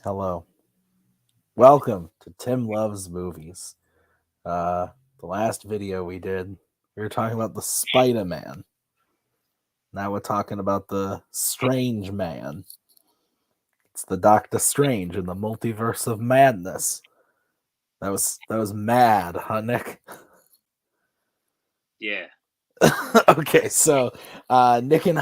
Hello. Welcome to Tim Loves Movies. The last video we did, we were talking about the Spider-Man. Now we're talking about the Strange Man. It's the Doctor Strange in the Multiverse of Madness. That was mad, huh, Nick? Yeah. Okay, so Nick and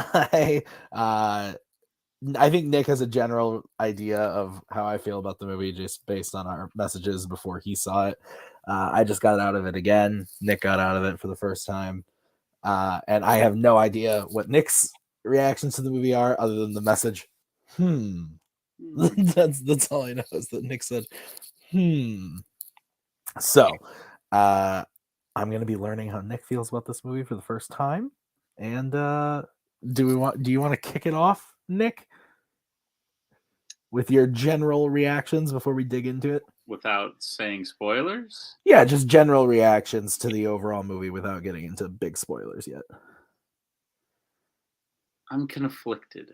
I think Nick has a general idea of how I feel about the movie just based on our messages before he saw it. I just got out of it again. Nick got out of it for the first time. And I have no idea what Nick's reactions to the movie are other than the message, hmm. That's all I know is that Nick said, hmm. So, I'm going to be learning how Nick feels about this movie for the first time. And do you want to kick it off, Nick? With your general reactions before we dig into it? Without saying spoilers? Yeah, just general reactions to the overall movie without getting into big spoilers yet. I'm conflicted.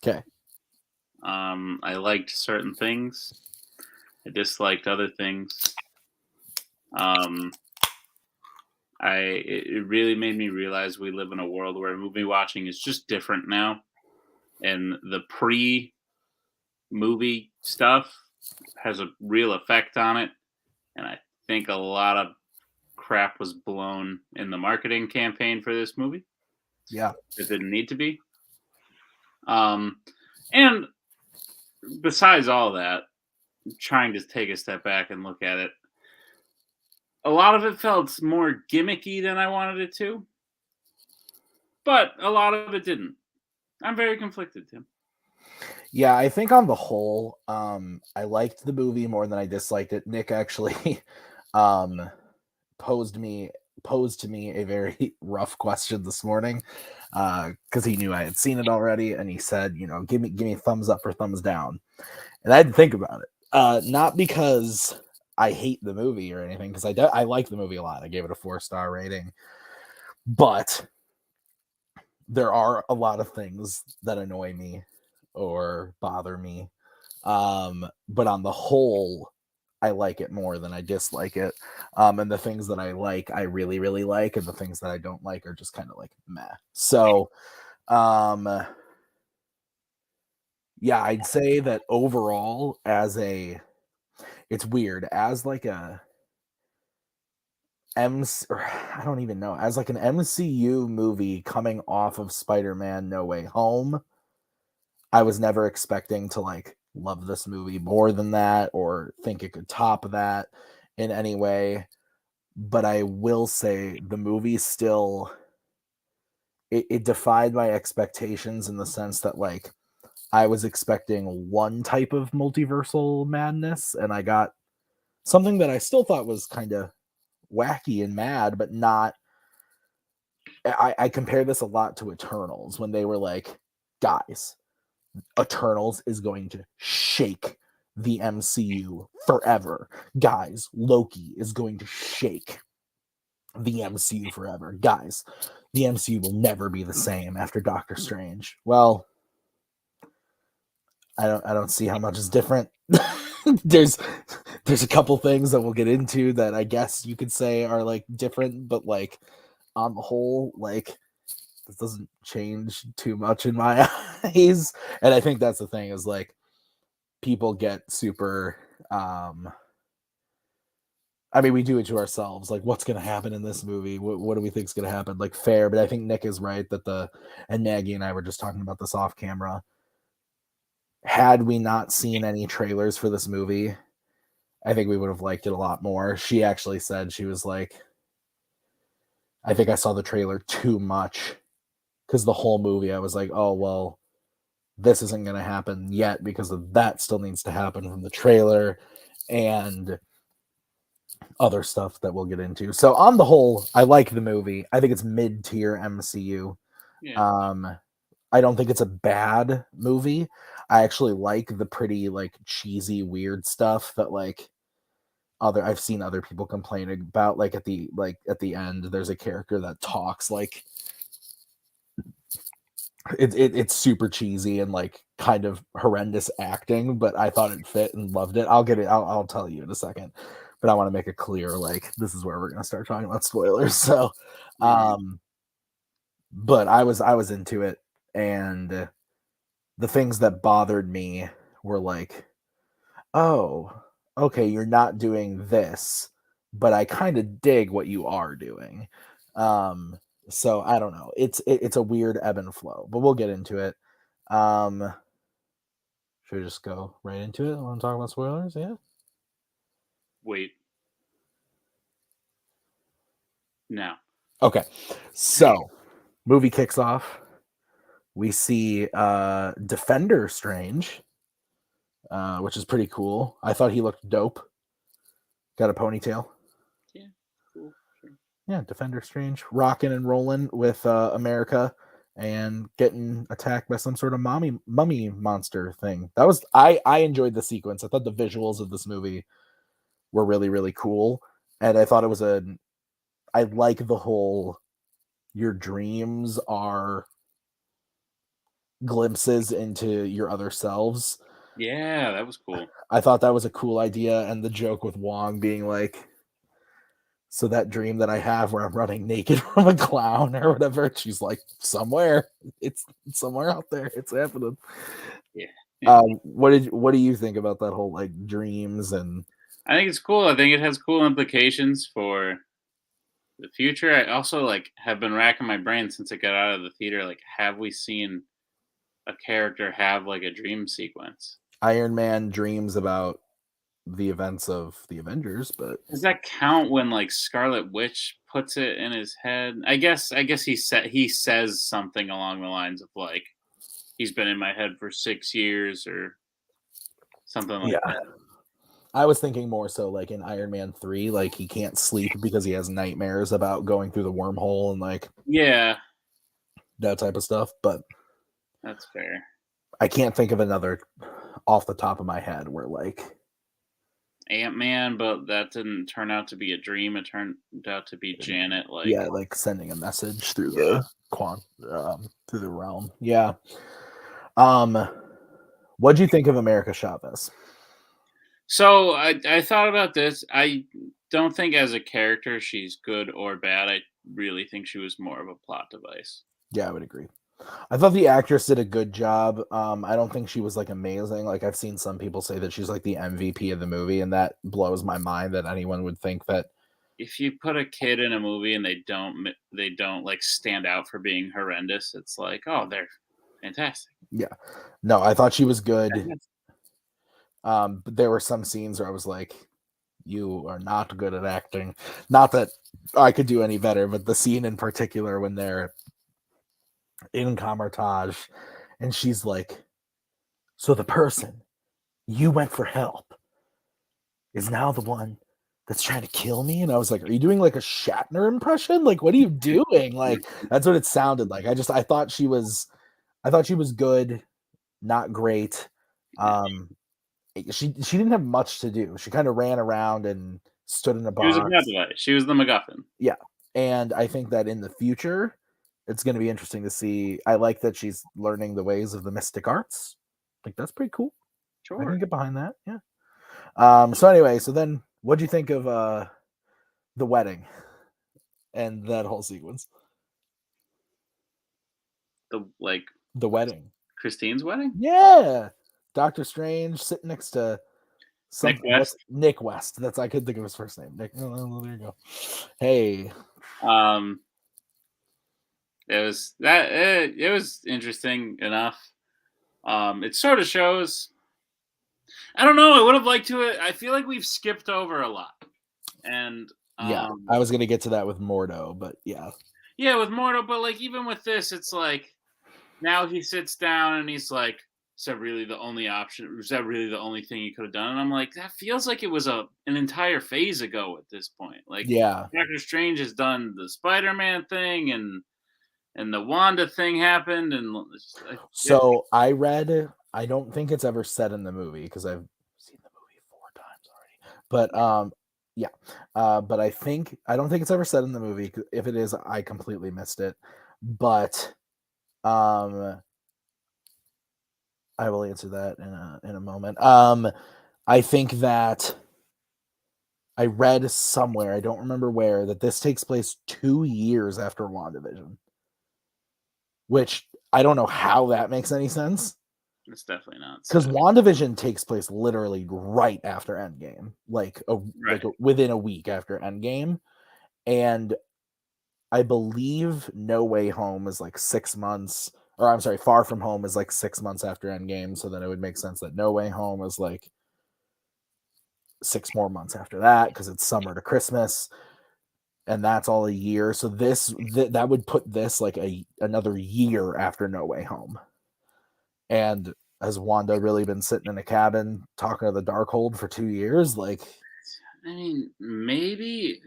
Okay. I liked certain things. I disliked other things. Um, it really made me realize we live in a world where movie watching is just different now, and the pre-movie stuff has a real effect on it. And I think a lot of crap was blown in the marketing campaign for this movie. Yeah. It didn't need to be. Um, and besides all that, trying to take a step back and look at it, a lot of it felt more gimmicky than I wanted it to, but a lot of it didn't. I'm very conflicted, Tim. Yeah, I think on the whole, I liked the movie more than I disliked it. Nick actually um posed me posed to me a very rough question this morning because he knew I had seen it already, and he said, give me thumbs up or thumbs down, and I had to think about it. Not because I hate the movie or anything, because I like the movie a lot. I gave it a 4-star rating, but there are a lot of things that annoy me or bother me. But on the whole, I like it more than I dislike it. And the things that I like, I really, really like, and the things that I don't like are just kind of like meh. So, um, yeah, I'd say that overall, it's weird as like a or I don't even know, as like an MCU movie coming off of Spider-Man No Way Home. I was never expecting to like love this movie more than that or think it could top that in any way. But I will say the movie still it defied my expectations in the sense that like I was expecting one type of multiversal madness and I got something that I still thought was kind of wacky and mad, but not. I compare this a lot to Eternals when they were like, guys, Eternals is going to shake the MCU forever. Guys, Loki is going to shake the MCU forever. Guys, the MCU will never be the same after Doctor Strange. Well, I don't see how much is different. there's there's a couple things that we'll get into that I guess you could say are like different, but like on the whole, like this doesn't change too much in my eyes. And I think that's the thing is like people get super I mean, we do it to ourselves. Like, what's going to happen in this movie? What do we think is going to happen? Like, fair. But I think Nick is right that and Maggie and I were just talking about this off camera. Had we not seen any trailers for this movie, I think we would have liked it a lot more. She actually said, she was like, I think I saw the trailer too much because the whole movie I was like, oh, well, this isn't going to happen yet because of that still needs to happen from the trailer and other stuff that we'll get into. So on the whole, I like the movie. I think it's mid-tier MCU. Yeah. Um I don't think it's a bad movie. I actually like the pretty like cheesy weird stuff that like other I've seen other people complain about, like at the end there's a character that talks like It's super cheesy and like kind of horrendous acting, but I thought it fit and loved it. I'll tell you in a second, but I want to make it clear like this is where we're gonna start talking about spoilers. So, Right. but I was into it, and the things that bothered me were like, oh, okay, you're not doing this, but I kind of dig what you are doing. Um, so I don't know. It's a weird ebb and flow, but we'll get into it. Um, should we just go right into it? Want to talk about spoilers? Yeah. Wait. Now. Okay. So, movie kicks off. We see Defender Strange, which is pretty cool. I thought he looked dope. Got a ponytail. Yeah. Cool. Sure. Yeah, Defender Strange rocking and rolling with America and getting attacked by some sort of mummy monster thing. That was I enjoyed the sequence. I thought the visuals of this movie were really really cool, and I thought it was I like the whole your dreams are glimpses into your other selves. Yeah, that was cool. I thought that was a cool idea, and the joke with Wong being like, so that dream that I have where I'm running naked from a clown or whatever, she's like, somewhere. It's somewhere out there. It's happening. Yeah. Yeah. What do you think about that whole like dreams and I think it's cool. I think it has cool implications for the future. I also like have been racking my brain since I got out of the theater. Like, have we seen a character have like a dream sequence? Iron Man dreams about the events of the Avengers, but Does that count when like Scarlet Witch puts it in his head? I guess he says something along the lines of like he's been in my head for 6 years or something like yeah. that. I was thinking more so like in Iron Man 3, like he can't sleep because he has nightmares about going through the wormhole and like Yeah, that type of stuff. But that's fair. I can't think of another off the top of my head where like Ant-Man, but that didn't turn out to be a dream. It turned out to be Janet. Like, yeah, like sending a message through yeah. the through the realm. Yeah. Um, what'd you think of America Chavez? So I thought about this. I don't think as a character she's good or bad. I really think she was more of a plot device. Yeah, I would agree. I thought the actress did a good job. I don't think she was like amazing. Like I've seen some people say that she's like the MVP of the movie, and that blows my mind that anyone would think that. If you put a kid in a movie and they don't like stand out for being horrendous, it's like, oh, they're fantastic. Yeah, no, I thought she was good. Fantastic. But there were some scenes where I was like, "You are not good at acting." Not that I could do any better, but the scene in particular when they're in Camartage, and she's like, "So the person you went for help is now the one that's trying to kill me." And I was like, "Are you doing like a Shatner impression? Like, what are you doing?" Like, that's what it sounded like. I thought she was good, not great. She didn't have much to do. She kind of ran around and stood in a She was a plot box. device. She was the MacGuffin. Yeah. And I think that in the future, it's going to be interesting to see. I like that she's learning the ways of the mystic arts. Like, that's pretty cool. I can Sure. get behind that. Yeah. So anyway, so then what'd you think of the wedding and that whole sequence? The like The wedding. Christine's wedding? Yeah. Doctor Strange sitting next to Nick what's West. Nick West. That's I couldn't think of his first name. Nick. Oh, there you go. Hey. Um it was interesting enough. It sort of shows. I don't know. I would have liked to. I feel like we've skipped over a lot, and Yeah. I was gonna get to that with Mordo, but yeah. yeah, with Mortal. But like even with this, it's like now he sits down and he's like, "Is that really the only option? Was that really the only thing you could have done?" And I'm like, that feels like it was an entire phase ago at this point. Like Yeah. Doctor Strange has done the Spider-Man thing and the Wanda thing happened, and So I don't think it's ever said in the movie because I've seen the movie 4 times already. But yeah. But I don't think it's ever said in the movie. If it is, I completely missed it. But I will answer that in a moment. I think that I read somewhere, I don't remember where, that this takes place 2 years after WandaVision. Which I don't know how that makes any sense. It's definitely not. Because So. WandaVision takes place literally right after Endgame, like Right. within a week after Endgame, and I believe No Way Home is like 6 months, or I'm sorry, Far From Home is like 6 months after Endgame. So then it would make sense that No Way Home is like 6 more months after that because it's summer to Christmas, and that's all a year. So that would put this like another year after No Way Home. And has Wanda really been sitting in a cabin talking to the Darkhold for 2 years? Like, I mean, maybe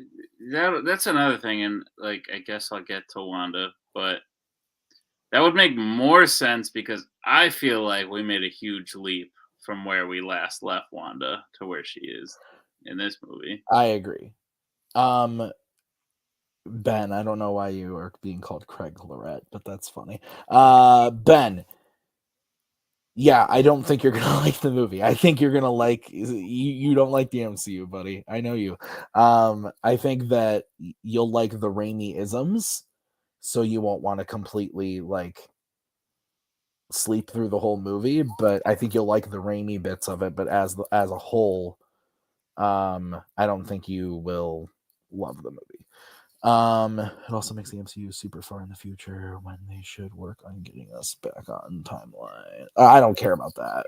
that's another thing, and like I guess I'll get to Wanda, but that would make more sense because I feel like we made a huge leap from where we last left Wanda to where she is in this movie. I agree. Ben, I don't know why you are being called Craig Lorette, but that's funny. Ben, yeah, I don't think you're gonna like the movie. I think you're gonna like you don't like the MCU, buddy. I know you. I think that you'll like the Raimi isms, so you won't want to completely like sleep through the whole movie, but I think you'll like the Raimi bits of it. But as a whole, I don't think you will love the movie. It also makes the MCU super far in the future when they should work on getting us back on timeline. I don't care about that.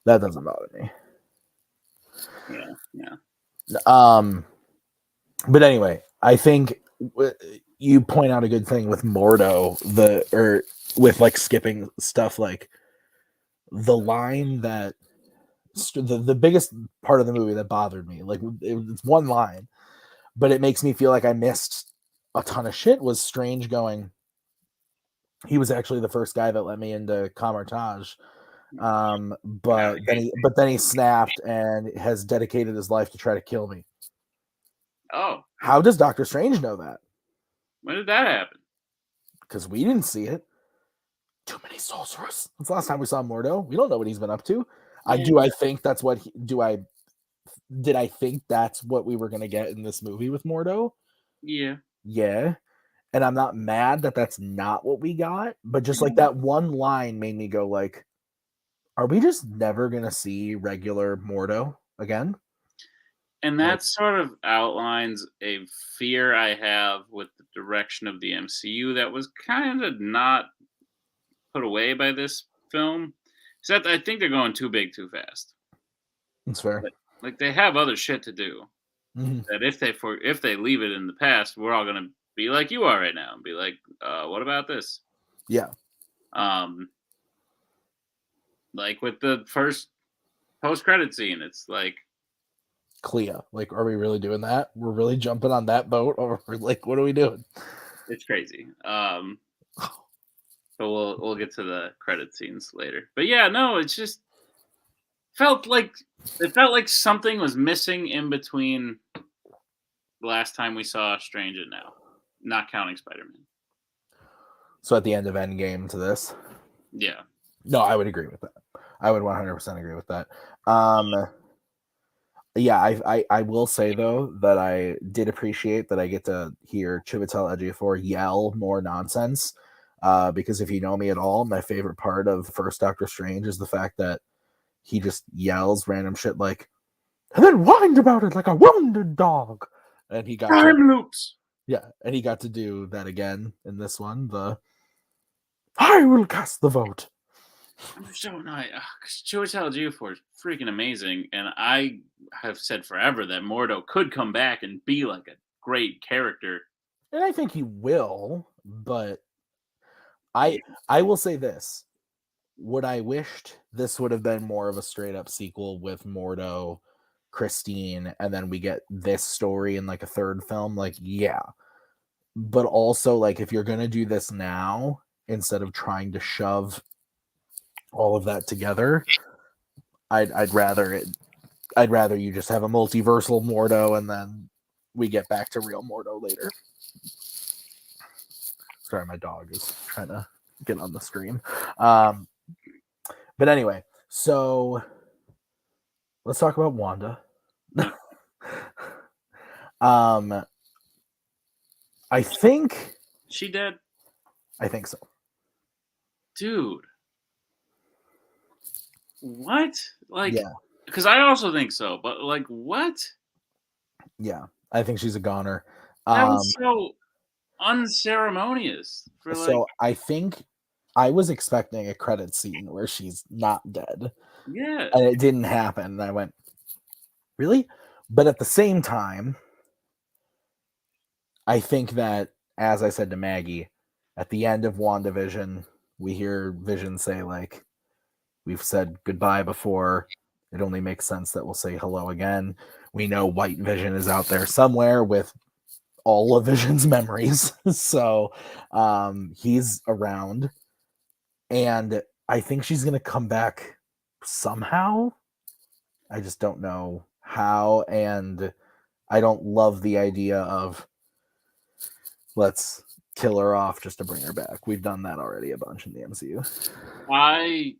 That doesn't bother me. Yeah, yeah. But anyway, I think you point out a good thing with Mordo, or with like skipping stuff, like the line that the biggest part of the movie that bothered me, like it's one line, but it makes me feel like I missed a ton of shit, was Strange going, he was actually the first guy that let me into Kamartaj. Yeah, But then he snapped and has dedicated his life to try to kill me. oh, How does Doctor Strange know that? when did that happen? Because we didn't see it. Too many sorcerers. That's the last time we saw Mordo. We don't know what he's been up to. Yeah, I think that's what did I think that's what we were gonna get in this movie with Mordo? yeah. Yeah. And I'm not mad that that's not what we got, but just like that one line made me go like, are we just never gonna see regular Mordo again? And Like, that sort of outlines a fear I have with the direction of the MCU that was kind of not put away by this film. Except I think they're going too big too fast. it's fair. Like they have other shit to do. Mhm. That if they leave it in the past, we're all gonna be like you are right now and be like, what about this? Yeah. Um, like with the first post credit scene, it's like Clea. Like, are we really doing that? We're really jumping on that boat, or like, what are we doing? it's crazy. But we'll get to the credit scenes later. But yeah, no, it's just felt like it felt like something was missing in between the last time we saw Strange and now, not counting Spider Man. So at the end of Endgame to this, Yeah, no, I would agree with that. I would 100% agree with that. Yeah, I will say though that I did appreciate that I get to hear Chiwetel Ejiofor yell more nonsense. Because if you know me at all, my favorite part of the first Doctor Strange is the fact that he just yells random shit like, and then whined about it like a wounded dog. And he got to, time loops. yeah, and he got to do that again in this one. The I will cast the vote. I'm so not. Chiwetel Ejiofor is freaking amazing, and I have said forever that Mordo could come back and be like a great character. And I think he will, but I Yeah. I will say this. Would I wished this would have been more of a straight up sequel with Mordo, Christine, and then we get this story in like a third film? Like, yeah. But also, like, if you're gonna do this now, instead of trying to shove all of that together, I'd rather you just have a multiversal Mordo and then we get back to real Mordo later. Sorry, my dog is trying to get on the stream. But anyway, so let's talk about Wanda. I think she dead. I think so. Dude. What? Like, yeah, because I also think so, but like, what? Yeah, I think she's a goner. That was so unceremonious. For like, so I think I was expecting a credit scene where she's not dead. Yeah. And it didn't happen. And I went, really? But at the same time, I think that, as I said to Maggie, at the end of WandaVision, we hear Vision say, like, we've said goodbye before. It only makes sense that we'll say hello again. We know White Vision is out there somewhere with all of Vision's memories. So he's around. And I think she's going to come back somehow. I just don't know how. And I don't love the idea of let's kill her off just to bring her back. We've done that already a bunch in the MCU.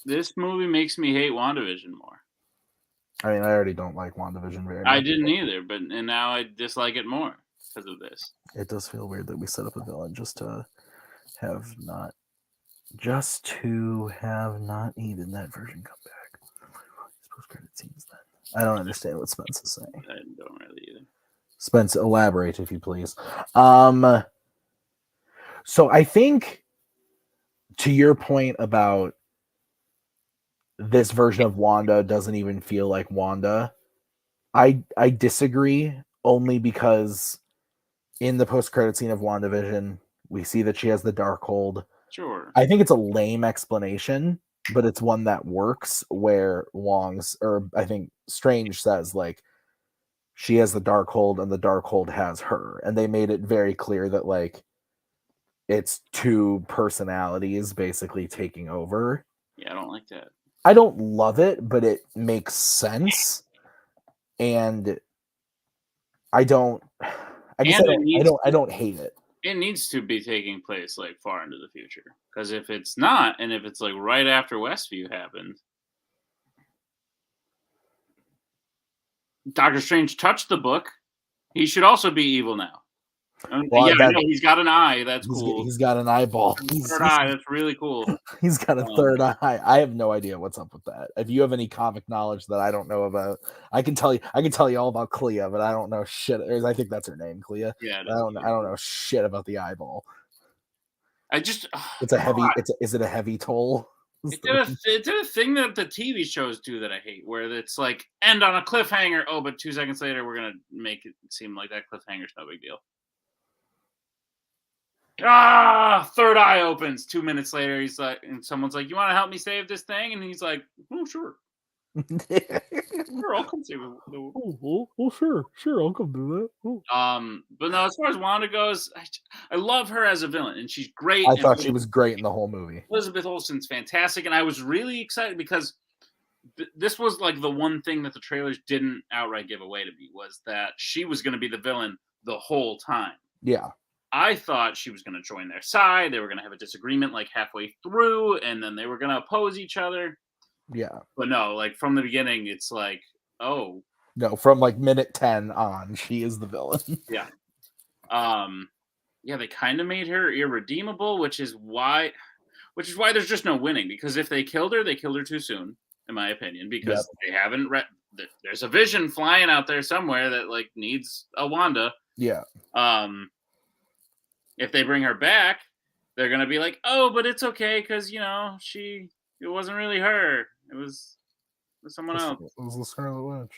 This movie makes me hate WandaVision more. I mean, I already don't like WandaVision very much. I didn't either, and now I dislike it more because of this. It does feel weird that we set up a villain just to have not even that version come back. Post-credit scenes then. I don't understand what Spence is saying. I don't really either. Spence, elaborate if you please. So I think, to your point about this version of Wanda doesn't even feel like Wanda, I disagree, only because in the post-credit scene of WandaVision, we see that she has the Darkhold. Sure. I think it's a lame explanation, but it's one that works, where I think Strange says, like, she has the Darkhold and the Darkhold has her. And they made it very clear that, like, it's two personalities basically taking over. Yeah, I don't like that. I don't love it, but it makes sense. And I don't hate it. It needs to be taking place like far into the future, because if it's not, and if it's like right after Westview happened, Doctor Strange touched the book. He should also be evil now. Well, I know he's got an eye. That's cool. He's got an eyeball. Third eye. That's really cool. He's got a third eye. I have no idea what's up with that. If you have any comic knowledge that I don't know about, I can tell you all about Clea, but I don't know shit. I think that's her name, Clea. Yeah. I don't know shit about the eyeball. It's a heavy. Is it a heavy toll? It did a thing that the TV shows do that I hate, where it's like end on a cliffhanger. Oh, but 2 seconds later, we're gonna make it seem like that cliffhanger's no big deal. Third eye opens. 2 minutes later, he's like, and someone's like, "You want to help me save this thing?" And he's like, "Oh, sure." Sure, I'll come save it. Oh, sure, I'll come do that. But no, as far as Wanda goes, I love her as a villain, and she's great. I thought she was great in the whole movie. Elizabeth Olsen's fantastic, and I was really excited because this was like the one thing that the trailers didn't outright give away to me, was that she was going to be the villain the whole time. Yeah. I thought she was going to join their side. They were going to have a disagreement like halfway through, and then they were going to oppose each other. Yeah. But no, like from the beginning, it's like, oh. No, from like minute 10 on, she is the villain. Yeah. Yeah, they kind of made her irredeemable, which is why there's just no winning. Because if they killed her too soon, in my opinion, because they haven't there's a Vision flying out there somewhere that like needs a Wanda. Yeah. If they bring her back, they're gonna be like, oh, but it's okay because it wasn't really her. It was someone else. It was the Scarlet Witch.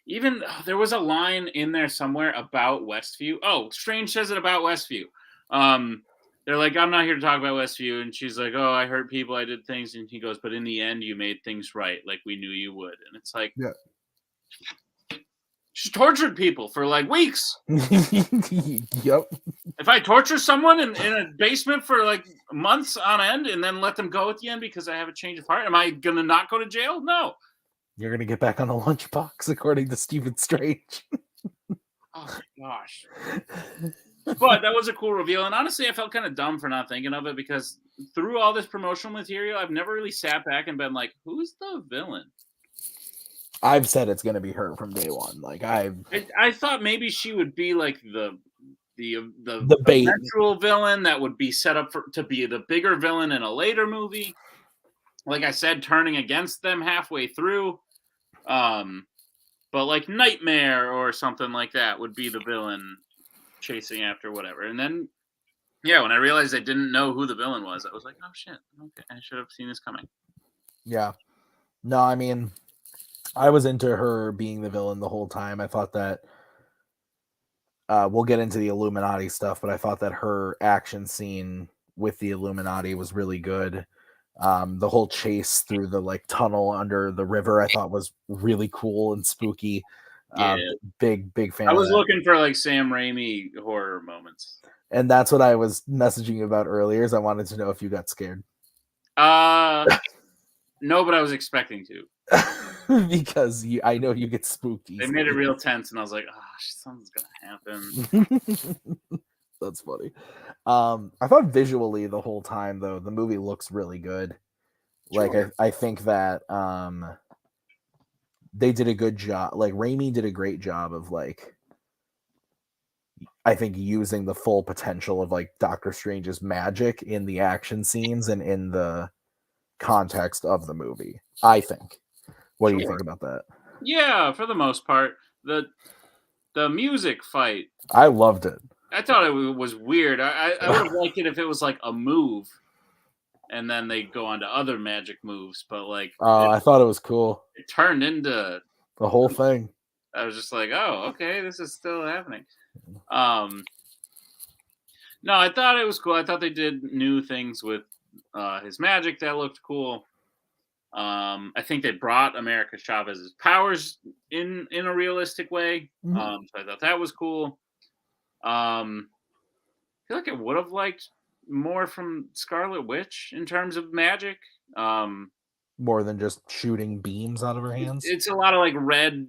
Even there was a line in there somewhere about Westview. Oh, Strange says it about Westview. They're like, I'm not here to talk about Westview, and she's like, oh, I hurt people, I did things, and he goes, but in the end, you made things right, like we knew you would. And it's like, yeah. She's tortured people for like weeks. Yep. If I torture someone in a basement for like months on end and then let them go at the end because I have a change of heart, am I going to not go to jail? No. You're going to get back on the lunchbox, according to Stephen Strange. Oh, my gosh. But that was a cool reveal, and honestly, I felt kind of dumb for not thinking of it because through all this promotional material, I've never really sat back and been like, "Who's the villain?" I've said it's gonna be her from day one. Like I thought maybe she would be like the the bait. eventual villain that would be set up to be the bigger villain in a later movie. Like I said, turning against them halfway through. But like Nightmare or something like that would be the villain chasing after whatever. And then, yeah, when I realized I didn't know who the villain was, I was like, oh shit, okay, I should have seen this coming. Yeah. No, I mean, I was into her being the villain the whole time. I thought that we'll get into the Illuminati stuff, but I thought that her action scene with the Illuminati was really good. The whole chase through the like tunnel under the river, I thought was really cool and spooky. Yeah, Big fan I of was that. looking for like Sam Raimi horror moments. And that's what I was messaging you about earlier. Is I wanted to know if you got scared. No, but I was expecting to. Because I know you get spooked They easily. made it real tense, and I was like, oh, something's gonna happen. That's funny. I thought visually the whole time though, the movie looks really good. Like Sure. I think that they did a good job. Like Raimi did a great job of like I think using the full potential of like Doctor Strange's magic in the action scenes and in the context of the movie. I think. What do you Sure. think about that? Yeah, for the most part, the music fight, I loved it. I thought it was weird. I would have liked it if it was like a move, and then they go on to other magic moves. But like I thought it was cool. it turned into The whole thing. I was just like, oh, okay, this is still happening. No, I thought it was cool. I thought they did new things with his magic that looked cool. I think they brought America Chavez's powers in a realistic way. Mhm. So I thought that was cool. I feel like I would have liked more from Scarlet Witch in terms of magic. More than just shooting beams out of her hands. It's a lot of like red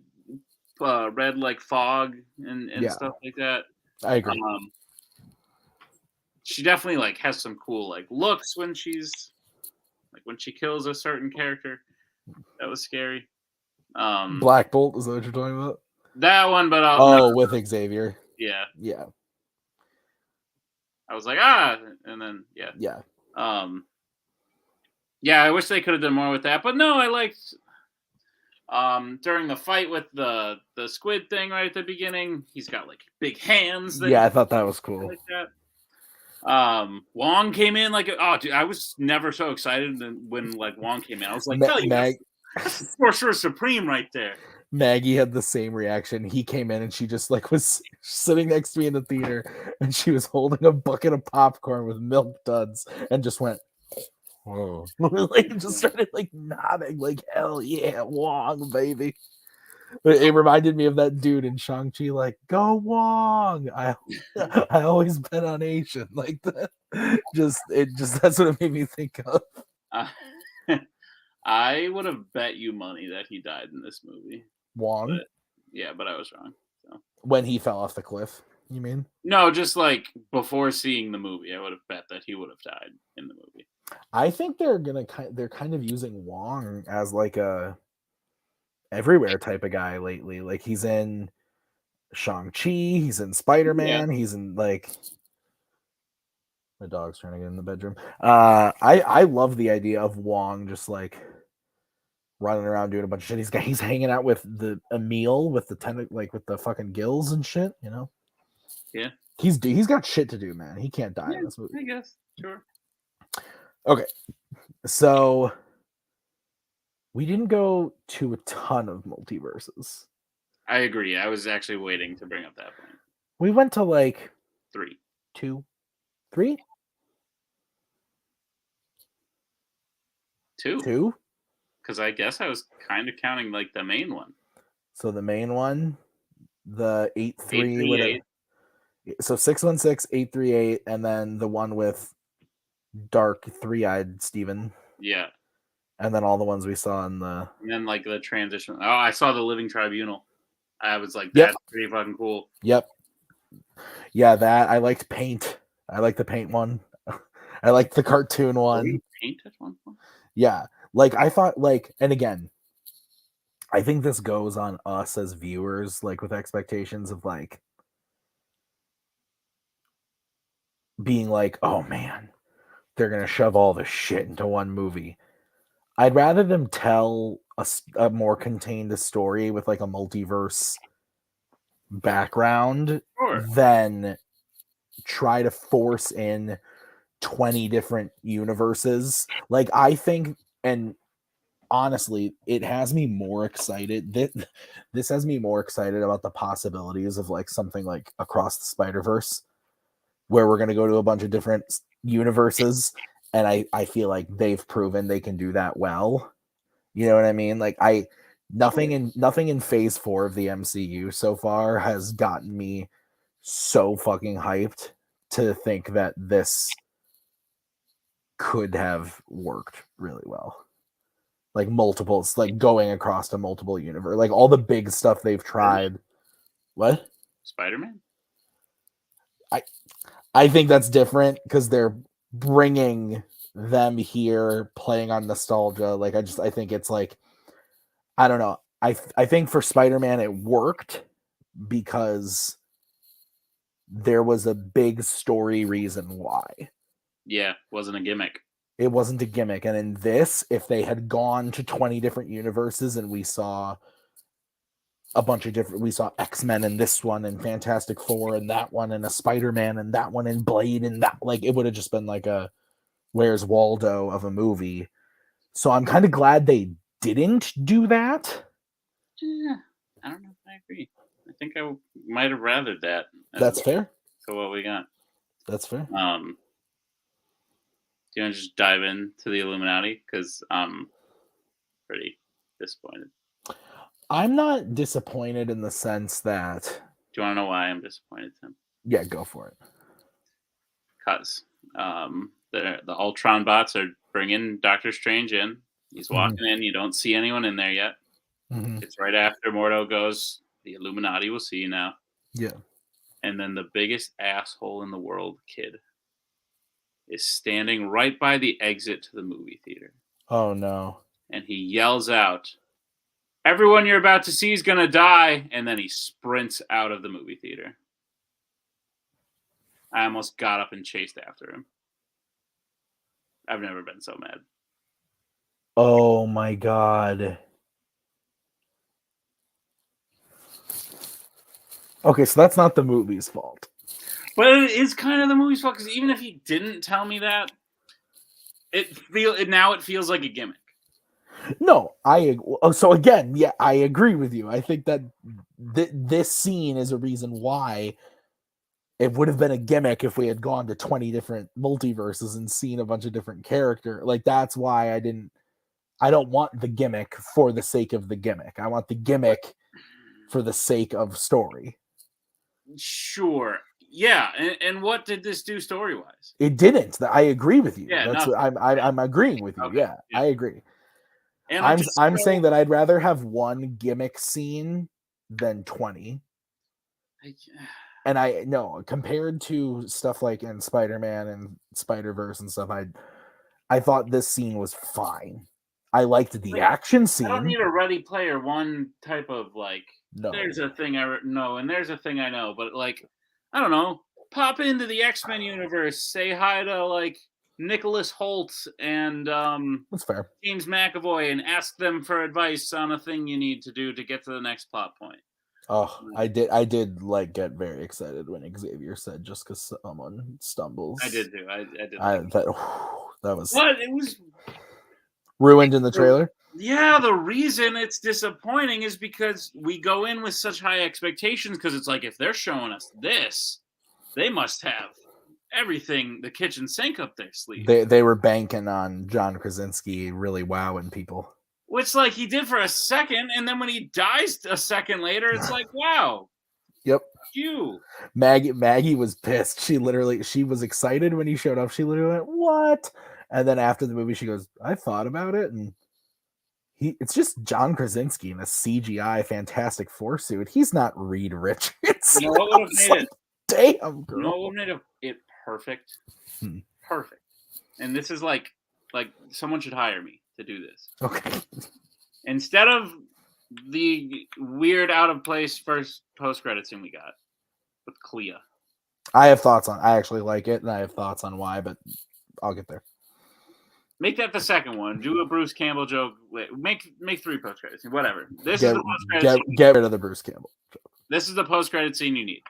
like fog and Yeah, stuff like that. I agree. Um, she definitely like has some cool like looks when she kills a certain character. That was scary. Black Bolt is that what you're talking about? That one, but Oh, no, with Xavier. yeah. Yeah, I was like, and then yeah. yeah. Yeah, I wish they could have done more with that, but no, I liked during the fight with the squid thing right at the beginning. He's got like big hands. Yeah, I thought that was cool. Like that. Wong came in like, oh, dude, I was never so excited when like Wong came in. I was like, hell yeah, Sorcerer Supreme right there. Maggie had the same reaction. He came in and she just like was sitting next to me in the theater and she was holding a bucket of popcorn with milk duds and just went, whoa. Like just started like nodding, like hell yeah, Wong, baby. It reminded me of that dude in Shang-Chi, like, go Wong. I always bet on Asian. Like that. That's what it made me think of. I would have bet you money that he died in this movie. Wong? But, yeah, but I was wrong. So. When he fell off the cliff, you mean? No, just like before seeing the movie, I would have bet that he would have died in the movie. I think they're kind of using Wong as like a everywhere type of guy lately. Like he's in Shang-Chi, he's in Spider-Man, he's in like my dog's trying to get in the bedroom. I love the idea of Wong just like running around doing a bunch of shit. He's hanging out with the Emil with the like with the fucking gills and shit, you know? Yeah. He's got shit to do, man. He can't die in this movie. I guess. Sure. Okay. So we didn't go to a ton of multiverses. I agree. I was actually waiting to bring up that point. We went to like 3. 2, 3? 2? 2? Because I guess I was kind of counting like the main one. So the main one, the 8-3, whatever. So 616, 838, and then the one with dark three-eyed Steven. Yeah. And then all the ones we saw in the... And then like the transition. Oh, I saw the Living Tribunal. I was like, that's pretty fucking cool. Yep. Yeah, that I liked Paint. I like the Paint one. I like the cartoon one. Paint at one point. Yeah, like I thought, like, and again, I think this goes on us as viewers, like with expectations of like being like, oh man, they're gonna shove all this shit into one movie. I'd rather them tell a more contained story with like a multiverse background Sure. than try to force in 20 different universes. Like I think, and honestly, it has me more excited. This has me more excited about the possibilities of like something like Across the Spider-Verse, where we're going to go to a bunch of different universes, and I feel like they've proven they can do that well. You know what I mean? Like nothing in phase 4 of the MCU so far has gotten me so fucking hyped to think that this could have worked really well. Like multiples, like going across to multiple universe, like all the big stuff they've tried. What? Spider-Man? I think that's different because they're bringing them here, playing on nostalgia. Like I think it's like, I don't know. I think for Spider-Man it worked because there was a big story reason why. Yeah, wasn't a gimmick. It wasn't a gimmick. And in this, if they had gone to 20 different universes and we saw a bunch of different, we saw X-Men in this one and Fantastic Four and that one and a Spider-Man and that one and Blade and that, like, it would have just been like a Where's Waldo of a movie. So I'm kind of glad they didn't do that. Yeah, I don't know if I agree. I think I might have rathered that. That's fair. So what we got? That's fair. Do you want to just dive into the Illuminati? Because I'm pretty disappointed. I'm not disappointed in the sense that. Do you want to know why I'm disappointed, Tim? Yeah, go for it. Because the Ultron bots are bringing Doctor Strange in. He's walking in. You don't see anyone in there yet. It's right after Mordo goes, the Illuminati will see you now. Yeah. And then the biggest asshole in the world, kid, is standing right by the exit to the movie theater. Oh, no. And he yells out, "Everyone you're about to see is going to die." And then he sprints out of the movie theater. I almost got up and chased after him. I've never been so mad. Oh, my God. Okay, so that's not the movie's fault. But it is kind of the movie's fault, because even if he didn't tell me that, it feels like a gimmick. No, so again, yeah, I agree with you. I think that this scene is a reason why it would have been a gimmick if we had gone to 20 different multiverses and seen a bunch of different characters. Like, that's why I don't want the gimmick for the sake of the gimmick. I want the gimmick for the sake of story. Sure. Yeah, and what did this do story-wise? It didn't. I agree with you. Yeah, that's what I'm agreeing with you. Okay. Yeah, I agree. And I'm saying that I'd rather have one gimmick scene than 20. And I know, compared to stuff like in Spider-Man and Spider-Verse and stuff, I thought this scene was fine. I liked the action scene. I don't need a Ready Player One type of like. No. There's a thing I know, and there's a thing I know, but like, I don't know. Pop into the X-Men universe, say hi to like Nicholas Hoult and that's fair. James McAvoy, and ask them for advice on a thing you need to do to get to the next plot point. Oh, I did like get very excited when Xavier said just because someone stumbles. I did too. I did. That was. What? It was ruined in the trailer. Yeah, the reason it's disappointing is because we go in with such high expectations, because it's like, if they're showing us this, they must have everything, the kitchen sink up their sleeve. They were banking on John Krasinski really wowing people. Which, like, he did for a second, and then when he dies a second later, it's like, wow. Yep. You. Maggie was pissed. She was excited when he showed up. She literally went, "What?" And then after the movie, she goes, "I thought about it, and it's just John Krasinski in a CGI Fantastic Four suit. He's not Reed Richards." You know what would have made it? Damn, You know girl. what made it perfect? Hmm. Perfect. And this is like someone should hire me to do this. Okay. Instead of the weird out of place first post credit scene we got with Clea. I have thoughts on. I actually like it, and I have thoughts on why, but I'll get there. Make that the second one. Do a Bruce Campbell joke. Make 3 post credit scenes. Whatever. This is Get, the post credit scene. get rid of the Bruce Campbell. This is the post credit scene you need.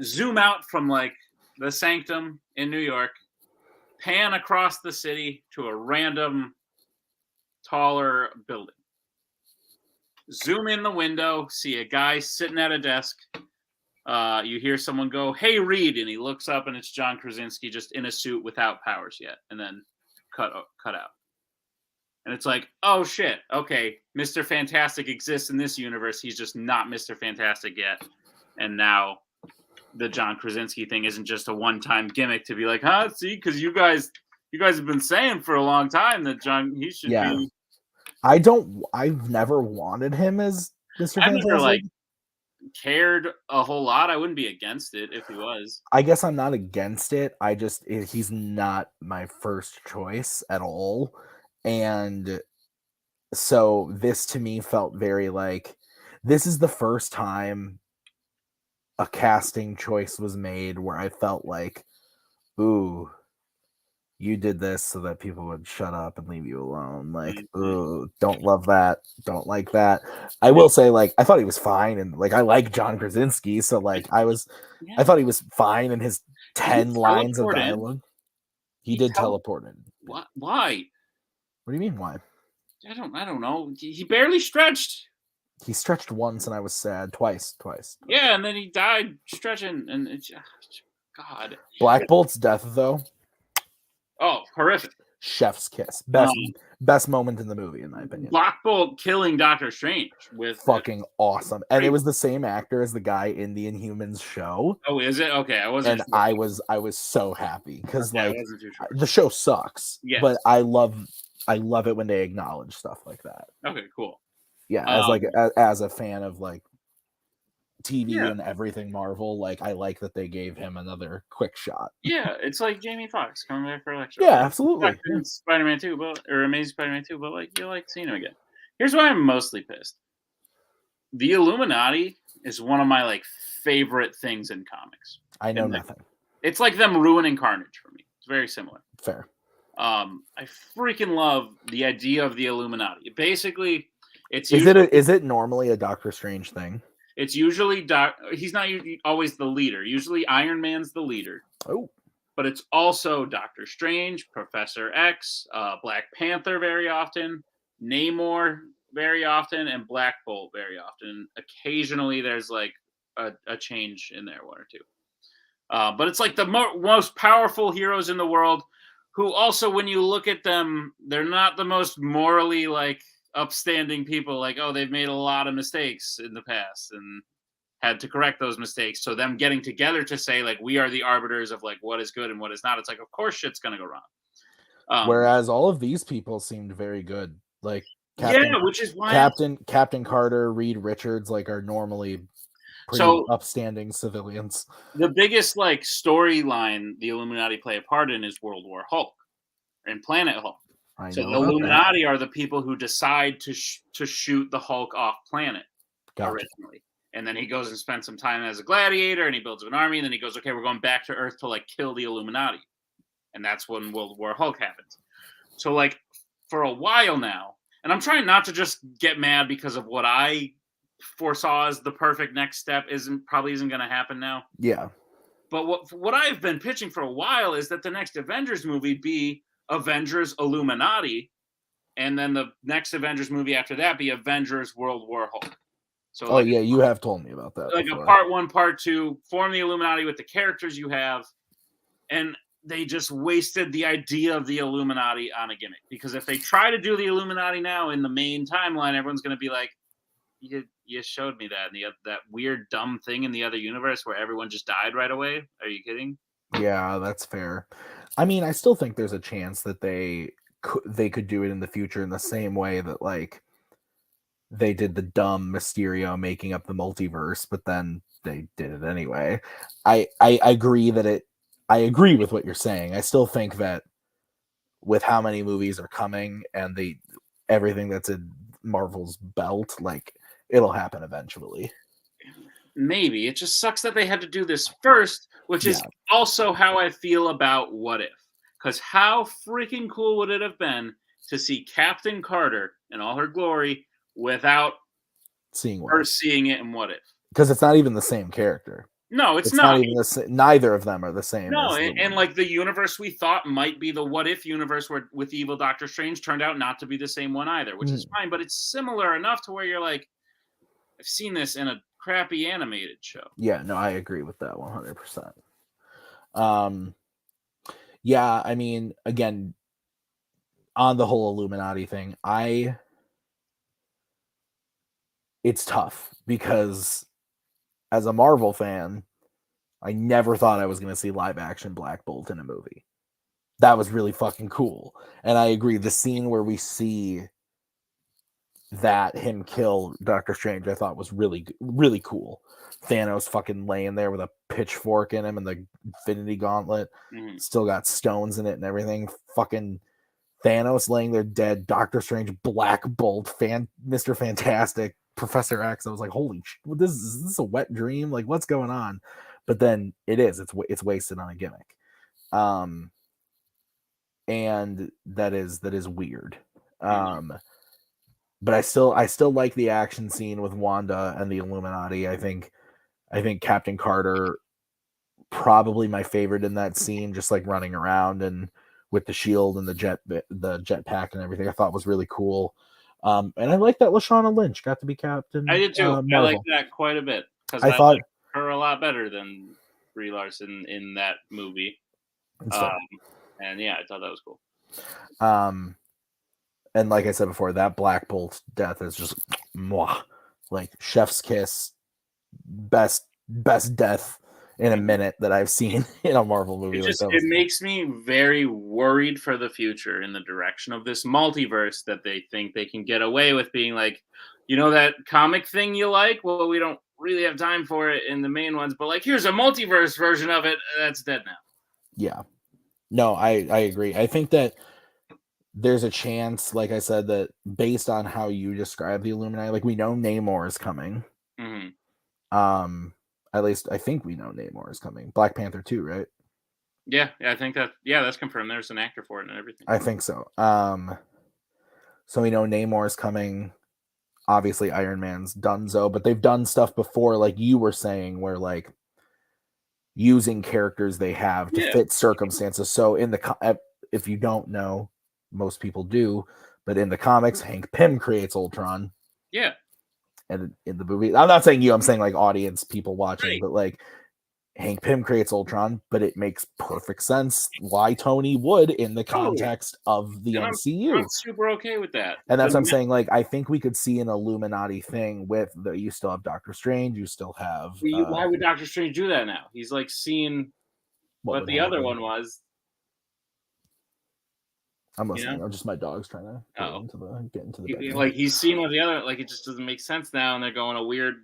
Zoom out from like the Sanctum in New York, pan across the city to a random taller building. Zoom in the window, see a guy sitting at a desk. You hear someone go, "Hey, Reed," and he looks up, and it's John Krasinski just in a suit without powers yet, and then cut out. And it's like, oh shit, okay, Mr. Fantastic exists in this universe. He's just not Mr. Fantastic yet, and now the John Krasinski thing isn't just a one-time gimmick to be like, huh? See, because you guys have been saying for a long time that he should be. I've never wanted him as Mr. I've Fantastic. never like cared a whole lot. I wouldn't be against it if he was. I guess I'm not against it. He's not my first choice at all. And so this to me felt very like, this is the first time a casting choice was made where I felt like, ooh, you did this so that people would shut up and leave you alone. Like, ooh, don't love that. Don't like that. I will say, like, I thought he was fine, and like I like John Krasinski, so like I thought he was fine in his 10 lines of dialogue. He did teleport in. Why? What do you mean why? I don't know. He barely stretched. He stretched once and I was sad. Twice. Yeah, and then he died stretching, and it's God. Black Bolt's death though. Oh, horrific. Chef's kiss. Best moment in the movie, in my opinion. Black Bolt killing Doctor Strange with fucking awesome. And it was the same actor as the guy in the Inhumans show. Oh, is it? Okay, I wasn't. And sure. I was so happy because like sure. The show sucks. Yes. But I love it when they acknowledge stuff like that. Okay, cool. Yeah, as a fan of like TV and everything Marvel, like I like that they gave him another quick shot. Yeah, it's like Jamie Foxx coming back for Electro. Yeah, absolutely. Spider-Man 2, or Amazing Spider-Man 2, but like you like seeing him again. Here's why I'm mostly pissed. The Illuminati is one of my like favorite things in comics. I know nothing. It's like them ruining Carnage for me. It's very similar. Fair. I freaking love the idea of the Illuminati. Basically, is it normally a Doctor Strange thing? It's usually he's not always the leader. Usually Iron Man's the leader. Oh. But it's also Doctor Strange, Professor X, Black Panther very often, Namor very often, and Black Bolt very often. Occasionally there's like a change in there, one or two. But it's like the most powerful heroes in the world who also, when you look at them, they're not the most morally like upstanding people. Like, oh, they've made a lot of mistakes in the past and had to correct those mistakes. So them getting together to say like, we are the arbiters of like what is good and what is not. It's like, of course shit's going to go wrong. Whereas all of these people seemed very good. Like which is why Captain Carter, Reed Richards, like are normally pretty upstanding civilians. The biggest like storyline the Illuminati play a part in is World War Hulk and Planet Hulk. So the Illuminati are the people who decide to shoot the Hulk off planet originally. And then he goes and spends some time as a gladiator and he builds an army. And then he goes, okay, we're going back to Earth to like kill the Illuminati. And that's when World War Hulk happens. So like for a while now, and I'm trying not to just get mad because of what I foresaw as the perfect next step probably isn't going to happen now. Yeah. But what I've been pitching for a while is that the next Avengers movie be Avengers Illuminati, and then the next Avengers movie after that be Avengers World War Hulk. So you have told me about that. Like before. A part 1, part 2, form the Illuminati with the characters you have, and they just wasted the idea of the Illuminati on a gimmick. Because if they try to do the Illuminati now in the main timeline, everyone's going to be like, you showed me that, and that weird dumb thing in the other universe where everyone just died right away. Are you kidding? Yeah, that's fair. I mean, I still think there's a chance that they could do it in the future in the same way that like they did the dumb Mysterio making up the multiverse, but then they did it anyway. I agree that I agree with what you're saying. I still think that with how many movies are coming and everything that's in Marvel's belt, like it'll happen eventually. Maybe. It just sucks that they had to do this first, which is also how I feel about What If. Because how freaking cool would it have been to see Captain Carter in all her glory without seeing it in What If? Because it's not even the same character. No, it's not even the same. Neither of them are the same. No, and like the universe we thought might be the What If universe with evil Doctor Strange turned out not to be the same one either, which is fine, but it's similar enough to where you're like, I've seen this in a crappy animated show. Yeah, no, I agree with that 100%. Yeah, I mean, again, on the whole Illuminati thing, it's tough because as a Marvel fan, I never thought I was going to see live action Black Bolt in a movie. That was really fucking cool. And I agree, the scene where we see that him kill Doctor Strange, I thought was really, really cool. Thanos fucking laying there with a pitchfork in him and the Infinity Gauntlet. Still got stones in it and everything. Fucking Thanos laying there dead. Doctor Strange, Black Bolt, Mr. Fantastic, Professor X. I was like, holy shit, is this a wet dream? Like, what's going on? But then it's wasted on a gimmick. And that is weird. But I still like the action scene with Wanda and the Illuminati. I think Captain Carter probably my favorite in that scene, just like running around and with the shield and the jetpack and everything. I thought was really cool. And I like that Lashana Lynch got to be Captain. I did too. I like that quite a bit because I thought like her a lot better than Brie Larson in that movie. And yeah, I thought that was cool. And like I said before, that Black Bolt death is just mwah, like chef's kiss, best death in a minute that I've seen in a Marvel movie. It makes me very worried for the future in the direction of this multiverse that they think they can get away with being like, you know, that comic thing you like? Well, we don't really have time for it in the main ones, but like, here's a multiverse version of it. That's dead now. Yeah. No, I agree. I think that there's a chance, like I said, that based on how you describe the Illuminati, like we know Namor is coming. At least I think we know Namor is coming. Black Panther 2, right? Yeah, I think that's confirmed. There's an actor for it and everything. I think so. So we know Namor is coming. Obviously, Iron Man's donezo, but they've done stuff before, like you were saying, where like using characters they have to fit circumstances. So if you don't know, most people do, but in the comics, Hank Pym creates Ultron. Yeah. And in the movie, I'm not saying you, I'm saying like audience people watching, but like Hank Pym creates Ultron, but it makes perfect sense why Tony would in the context of the MCU. I'm super okay with that. And that's what I'm saying. Like, I think we could see an Illuminati thing with you still have Doctor Strange, you still have. Why would Doctor Strange do that now? He's like seeing what the other one was. I'm listening. You know? Just my dog's trying to get into the bedroom. Like he's seen what the other, like it just doesn't make sense now, and they're going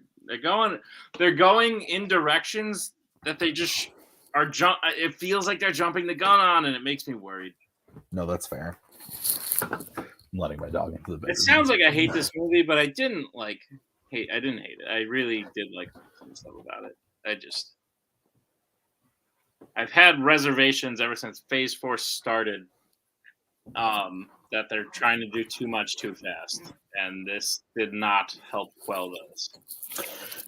they're going in directions that they just are it feels like they're jumping the gun on, and it makes me worried. No, that's fair. I'm letting my dog into the bedroom. It sounds like I hate this movie, but I didn't hate it. I really did like some stuff about it. I've had reservations ever since Phase 4 started. That they're trying to do too much too fast, and this did not help quell those.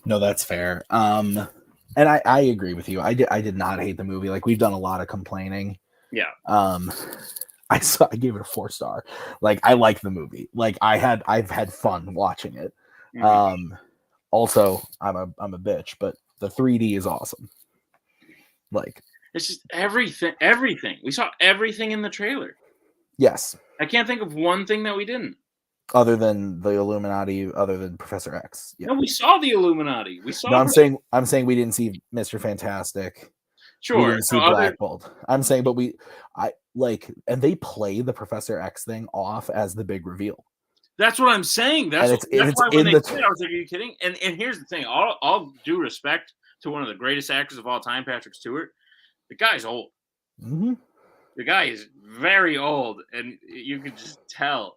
No, that's fair. And I agree with you. I did not hate the movie. Like we've done a lot of complaining. Yeah. I gave it a 4-star. Like I like the movie. Like I've had fun watching it. Also I'm a bitch, but the 3D is awesome. Like it's just everything. We saw everything in the trailer. Yes. I can't think of one thing that we didn't. Other than the Illuminati, other than Professor X. Yeah. No, we saw the Illuminati. We saw. No, I'm saying we didn't see Mr. Fantastic. Sure. We didn't see Black Bolt. I'm saying, but and they play the Professor X thing off as the big reveal. That's what I'm saying. That's why when they said it, I was like, "Are you kidding?" And here's the thing. All due respect to one of the greatest actors of all time, Patrick Stewart. The guy's old. Mm-hmm. The guy is very old, and you could just tell.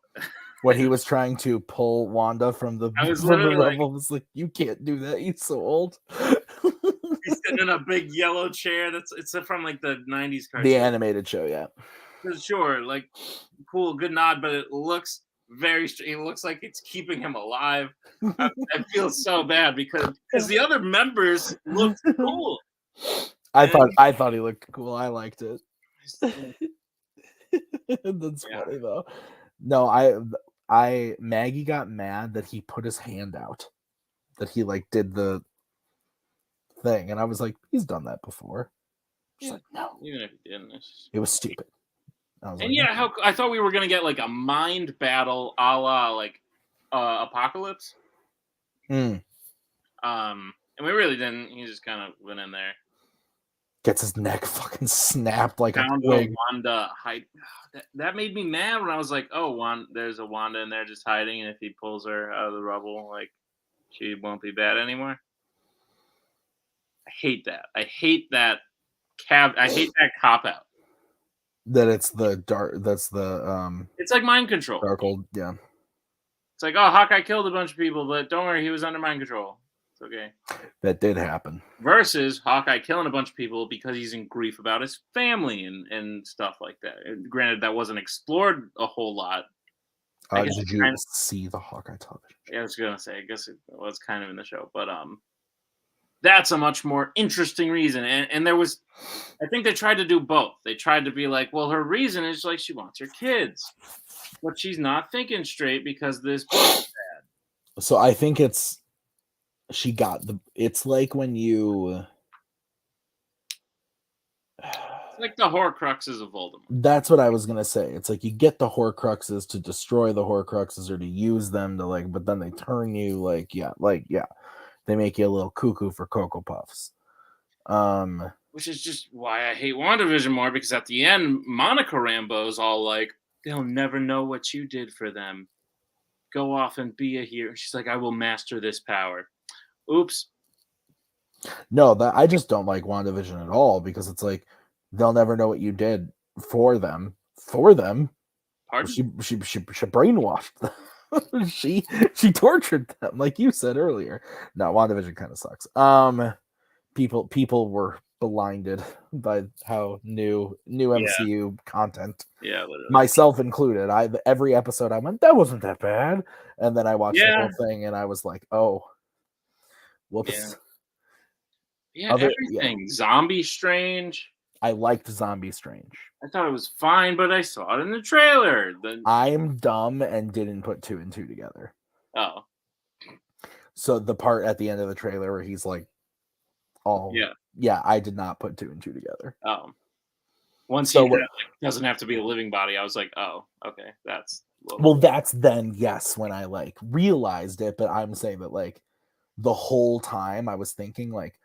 When he was trying to pull Wanda from the I was literally like, rubble, was like, you can't do that. He's so old. he's sitting in a big yellow chair. It's from like the '90s cartoon. The animated show, yeah. Sure, like cool, good nod, but it looks very. It looks like it's keeping him alive. I feel so bad because the other members looked cool. I thought he looked cool. I liked it. That's funny though. No, Maggie got mad that he put his hand out, that he like did the thing, and I was like, he's done that before. She's like, no, even if he didn't, it was stupid. And like, yeah, how I thought we were gonna get like a mind battle a la like Apocalypse. Mm. And we really didn't. He just kind of went in there. Gets his neck fucking snapped like a twig. Wanda hide. That made me mad when I was like, oh, there's a Wanda in there just hiding, and if he pulls her out of the rubble, like, she won't be bad anymore. I hate that. I hate that cop out. That it's the dark. That's the It's like mind control. Darkhold, yeah. It's like, oh, Hawkeye killed a bunch of people, but don't worry, he was under mind control. It's okay. That did happen. Versus Hawkeye killing a bunch of people because he's in grief about his family and stuff like that. And granted, that wasn't explored a whole lot. Did you see the Hawkeye television show? Yeah, I was gonna say, I guess it was kind of in the show, but that's a much more interesting reason. And there was, I think they tried to do both. They tried to be like, well, her reason is like she wants her kids, but she's not thinking straight because this book is bad. So I think it's like when you. It's like the Horcruxes of Voldemort. That's what I was gonna say. It's like you get the Horcruxes to destroy the Horcruxes or to use them to like, but then they turn you like, yeah. They make you a little cuckoo for Cocoa Puffs. Which is just why I hate WandaVision more, because at the end, Monica Rambeau's all like, they'll never know what you did for them. Go off and be a hero. She's like, I will master this power. Oops. No, I just don't like WandaVision at all, because it's like, they'll never know what you did for them. Pardon? She brainwashed them. she tortured them, like you said earlier. No, WandaVision kind of sucks. People were blinded by how new MCU content. Yeah, literally. Myself included. Every episode I went, that wasn't that bad, and then I watched the whole thing and I was like, oh, whoops. Yeah, everything. Yeah. Zombie Strange. I liked Zombie Strange. I thought it was fine, but I saw it in the trailer. I'm dumb and didn't put 2 and 2 together. Oh. So the part at the end of the trailer where he's like, oh, yeah, I did not put 2 and 2 together. Oh. Once he doesn't have to be a living body, I was like, oh, okay, that's... Well, that's then, yes, when I like realized it, but I'm saying that like the whole time I was thinking like,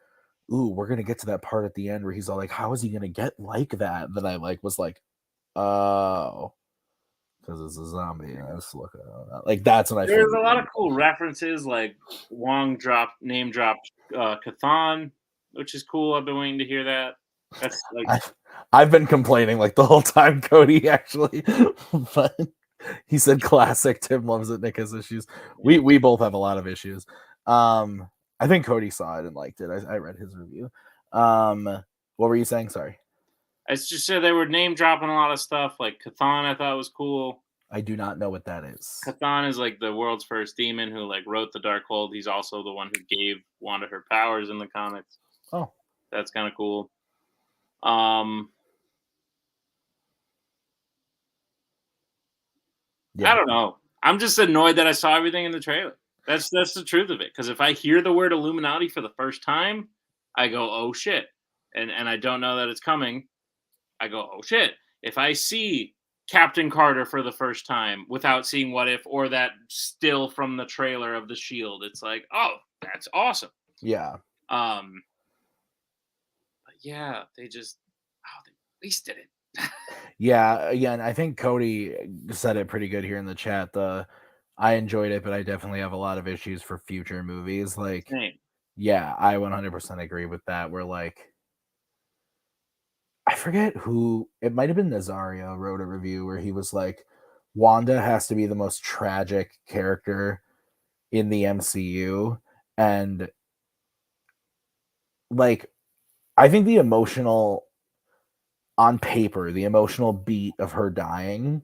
ooh, we're gonna get to that part at the end where he's all like, how is he gonna get like that? Then I like was like, oh, because it's a zombie. I just look at it. Like that's when I. There's a lot of cool references, like Wong name dropped Chthon, which is cool. I've been waiting to hear that. That's like I've been complaining like the whole time, Cody. Actually, but he said classic. Tim loves it. Nick has issues. We both have a lot of issues. I think Cody saw it and liked it. I read his review. What were you saying? Sorry. I just said they were name dropping a lot of stuff. Like Chthon, I thought was cool. I do not know what that is. Chthon is like the world's first demon who like wrote the Darkhold. He's also the one who gave Wanda her powers in the comics. Oh, that's kind of cool. Yeah. I don't know. I'm just annoyed that I saw everything in the trailer. That's the truth of it. Because if I hear the word Illuminati for the first time, I go, oh shit. And I don't know that it's coming. I go, oh shit. If I see Captain Carter for the first time without seeing What If or that still from the trailer of the Shield, it's like, oh, that's awesome. Yeah. But yeah, they wasted it. Yeah, again, I think Cody said it pretty good here in the chat. I enjoyed it, but I definitely have a lot of issues for future movies. Like, Same. Yeah, I 100% agree with that. We're like, I forget who, it might have been Nazario wrote a review where he was like, Wanda has to be the most tragic character in the MCU. And like, I think the emotional, on paper, the emotional beat of her dying,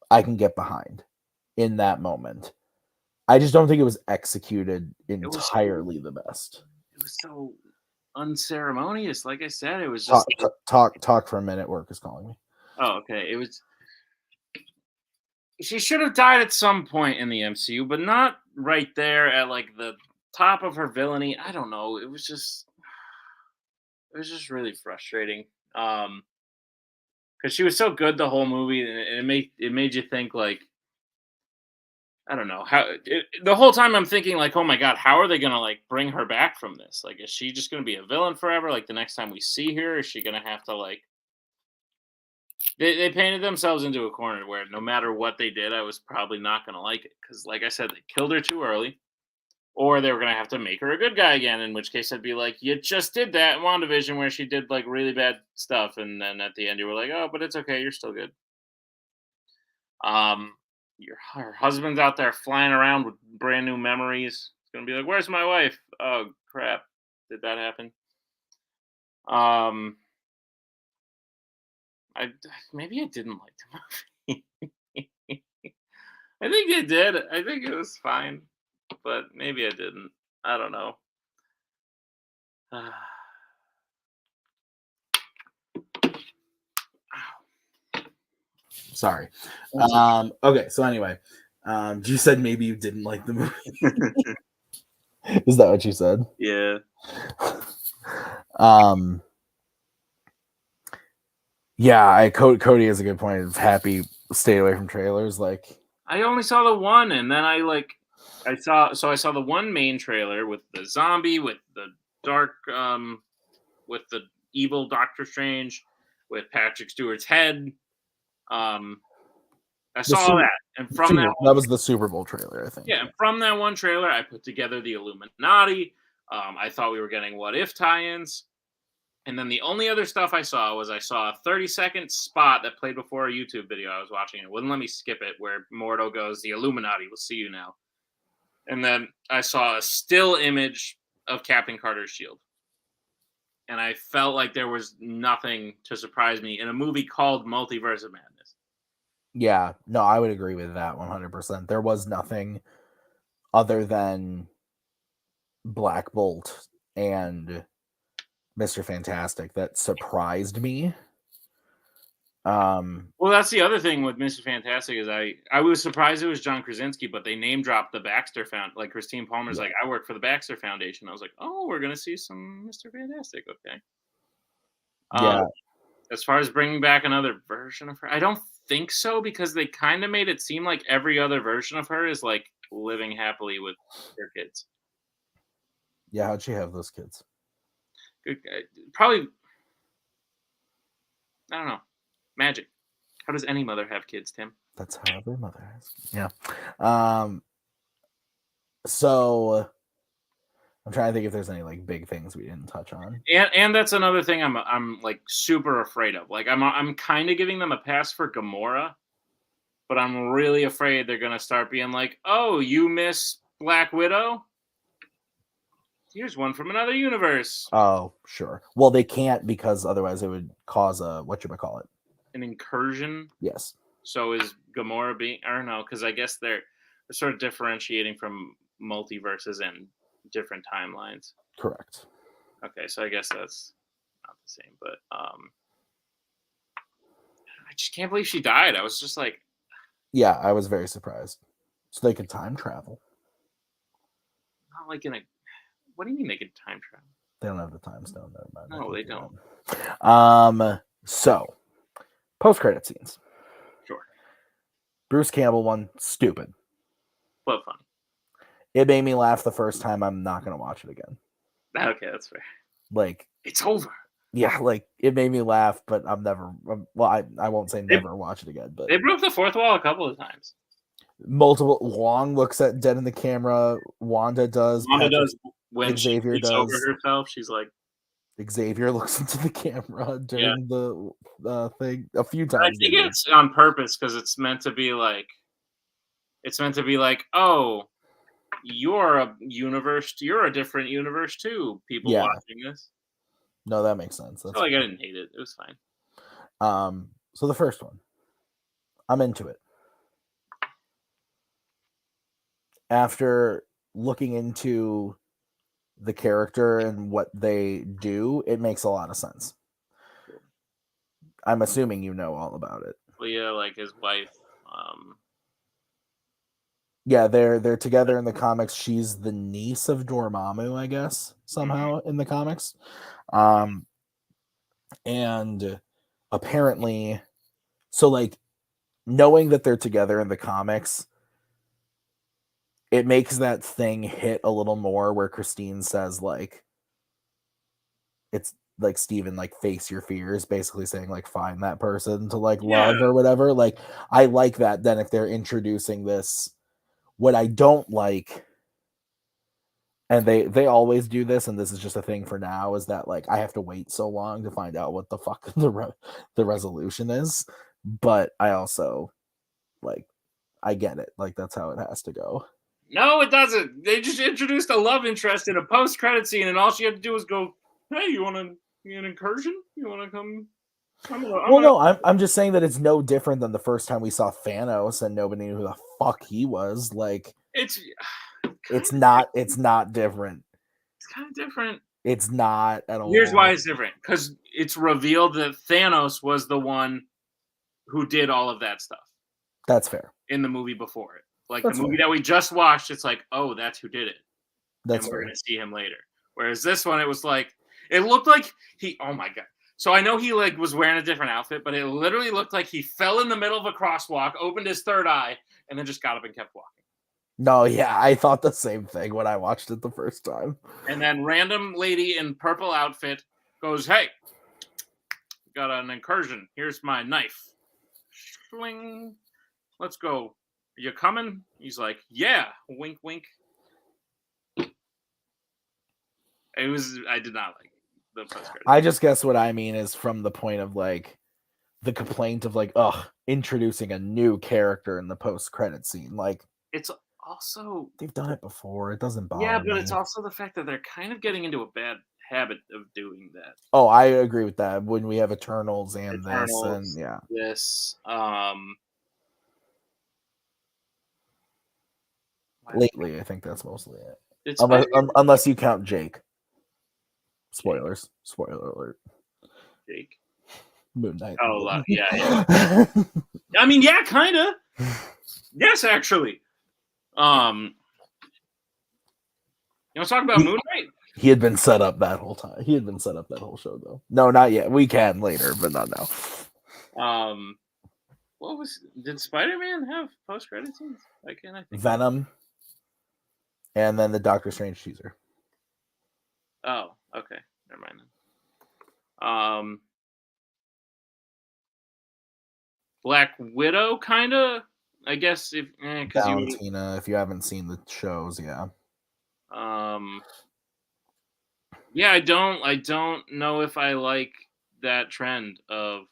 I can get behind in that moment. I just don't think it was executed entirely the best. It was so unceremonious. Like I said, it was Talk, just talk for a minute. Work is calling me. oh, okay. It was. She should have died at some point in the MCU, but not right there at like the top of her villainy. I don't know. It was just really frustrating. Because she was so good the whole movie, and it made you think like I don't know how the whole time I'm thinking like, oh my god, how are they gonna like bring her back from this? Like, is she just gonna be a villain forever? Like the next time we see her, is she gonna have to like? They painted themselves into a corner where no matter what they did, I was probably not gonna like it because, like I said, they killed her too early, or they were gonna have to make her a good guy again. In which case, I'd be like, you just did that in WandaVision where she did like really bad stuff, and then at the end you were like, oh, but it's okay, you're still good. Um, her husband's out there flying around with brand new memories. It's gonna be like, "Where's my wife?" Oh crap! Did that happen? Um, I maybe I didn't like the movie. I think I did. I think it was fine, but maybe I didn't. I don't know. Sorry. Okay, so anyway, you said maybe you didn't like the movie. Is that what you said? Yeah. Yeah, Cody has a good point. It's happy stay away from trailers. Like, I only saw the one, and then I saw the one main trailer with the zombie, with the dark, with the evil Doctor Strange, with Patrick Stewart's head. I saw all that, and from that was the Super Bowl trailer, I think. Yeah, and from that one trailer, I put together the Illuminati. I thought we were getting What If tie-ins. And then the only other stuff I saw was a 30-second spot that played before a YouTube video I was watching. It wouldn't let me skip it, where Mordo goes, "The Illuminati will see you now." And then I saw a still image of Captain Carter's shield. And I felt like there was nothing to surprise me in a movie called Multiverse of Madness. Yeah, no, I would agree with that 100%. There was nothing other than Black Bolt and Mr. Fantastic that surprised me. Well, that's the other thing with Mr. Fantastic is I was surprised it was John Krasinski, but they name dropped the Baxter Foundation. Like Christine Palmer's like, I work for the Baxter Foundation. I was like, oh, we're gonna see some Mr. Fantastic. Okay. Yeah. As far as bringing back another version of her, I don't think so because they kind of made it seem like every other version of her is like living happily with their kids. Yeah, how'd she have those kids? Probably, I don't know. Magic. How does any mother have kids, Tim? That's how every mother has. Yeah. So I'm trying to think if there's any like big things we didn't touch on. And that's another thing I'm like super afraid of. Like I'm kind of giving them a pass for Gamora, but I'm really afraid they're gonna start being like, "Oh, you miss Black Widow? Here's one from another universe." Oh, sure. Well, they can't because otherwise it would cause a whatchamacallit. An incursion. Yes. So is Gamora being? I don't know, because I guess they're sort of differentiating from multiverses and different timelines. Correct. Okay, so I guess that's not the same, but I just can't believe she died. I was just like, yeah, I was very surprised. So they could time travel. Not like in a. What do you mean they could time travel? They don't have the time stone. Never mind. No, they don't. So post-credit scenes. Sure. Bruce Campbell one, stupid. But funny. It made me laugh the first time. I'm not going to watch it again. Okay, that's fair. Like, it's over. Yeah, like, it made me laugh, but I'm never... Well, I won't say never watch it again, but... They broke the fourth wall a couple of times. Multiple... Wong looks at dead in the camera. Wanda does. when she Xavier gets over does. herself, she's like, Xavier looks into the camera yeah. during the thing a few I times. They think do. it's on purpose because oh, you're a different universe too, people Yeah, watching this. no, that makes sense. So, That's like, I fair. didn't hate it. It was fine. So the first one, I'm into it. After looking into the character and what they do, it makes a lot of sense. I'm assuming you know all about it. Leah, like, his wife, Yeah, they're together in the comics. She's the niece of Dormammu, I guess, somehow in the comics. And apparently, so like knowing that they're together in the comics, it makes that thing hit a little more where Christine says like it's like Steven, like face your fears, basically saying like find that person to like yeah. love or whatever. Like I like that. Then if they're introducing this, what I don't like, and they always do this, and this is just a thing for now, is that like I have to wait so long to find out what the fuck the resolution is. But I also like I get it. Like that's how it has to go. No, it doesn't. They just introduced a love interest in a post-credit scene, and all she had to do was go, "Hey, you want an incursion? You want to come?" Well, no, I'm just saying that it's no different than the first time we saw Thanos and nobody knew who the fuck he was. Like It's it's not different. It's kind of different. It's not at all. Here's why it's different: because it's revealed that Thanos was the one who did all of that stuff. That's fair. In the movie before it, like That's the movie fair. that we just watched, it's like, oh, that's who did it, That's and we're fair. gonna see him later. Whereas this one, it was like, it looked like he. Oh my god! So I know he like was wearing a different outfit, but it literally looked like he fell in the middle of a crosswalk, opened his third eye, and then just got up and kept walking. No, yeah, I thought the same thing when I watched it the first time. And then random lady in purple outfit goes, "Hey, got an incursion. Here's my knife. Swing. Let's go. Are you coming?" He's like, "Yeah." Wink, wink. I did not like the post credits. I just guess what I mean is from the point of like the complaint of like, ugh, introducing a new character in the post credit scene. Like It's also they've done it before. It doesn't bother yeah, but me. it's also the fact that they're kind of getting into a bad habit of doing that. Oh, I agree with that. When we have Eternals and Eternals, this, and yeah, this, lately I think that's mostly it. it's Unless you count Jake. Spoilers. Spoiler alert. Jake. Moon Knight. Oh, yeah. I mean, yeah, kind of. Yes, actually. You want to talk about Moon Knight? He had been set up that whole time. He had been set up that whole show, though. No, not yet. We can later, but not now. Did Spider-Man have post-credit scenes? I think Venom, and then the Doctor Strange teaser. Oh, okay. Never mind then. Black Widow, kind of. I guess because Valentina, if you haven't seen the shows, yeah. Yeah, I don't know if I like that trend of.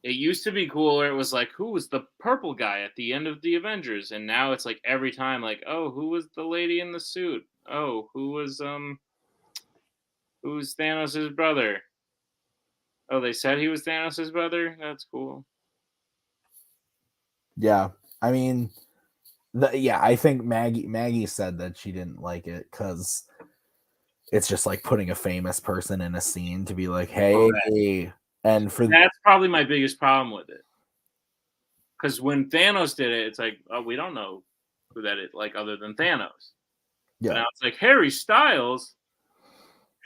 It used to be cool where it was like, who was the purple guy at the end of the Avengers, and now it's like every time, like, oh, who was the lady in the suit? Oh, who's Thanos' brother? Oh, they said he was Thanos' brother. That's cool. Yeah, I mean, I think Maggie said that she didn't like it because it's just like putting a famous person in a scene to be like, hey, and that's probably my biggest problem with it. Because when Thanos did it, it's like, oh, we don't know who that is, like other than Thanos. Yeah. But now it's like Harry Styles,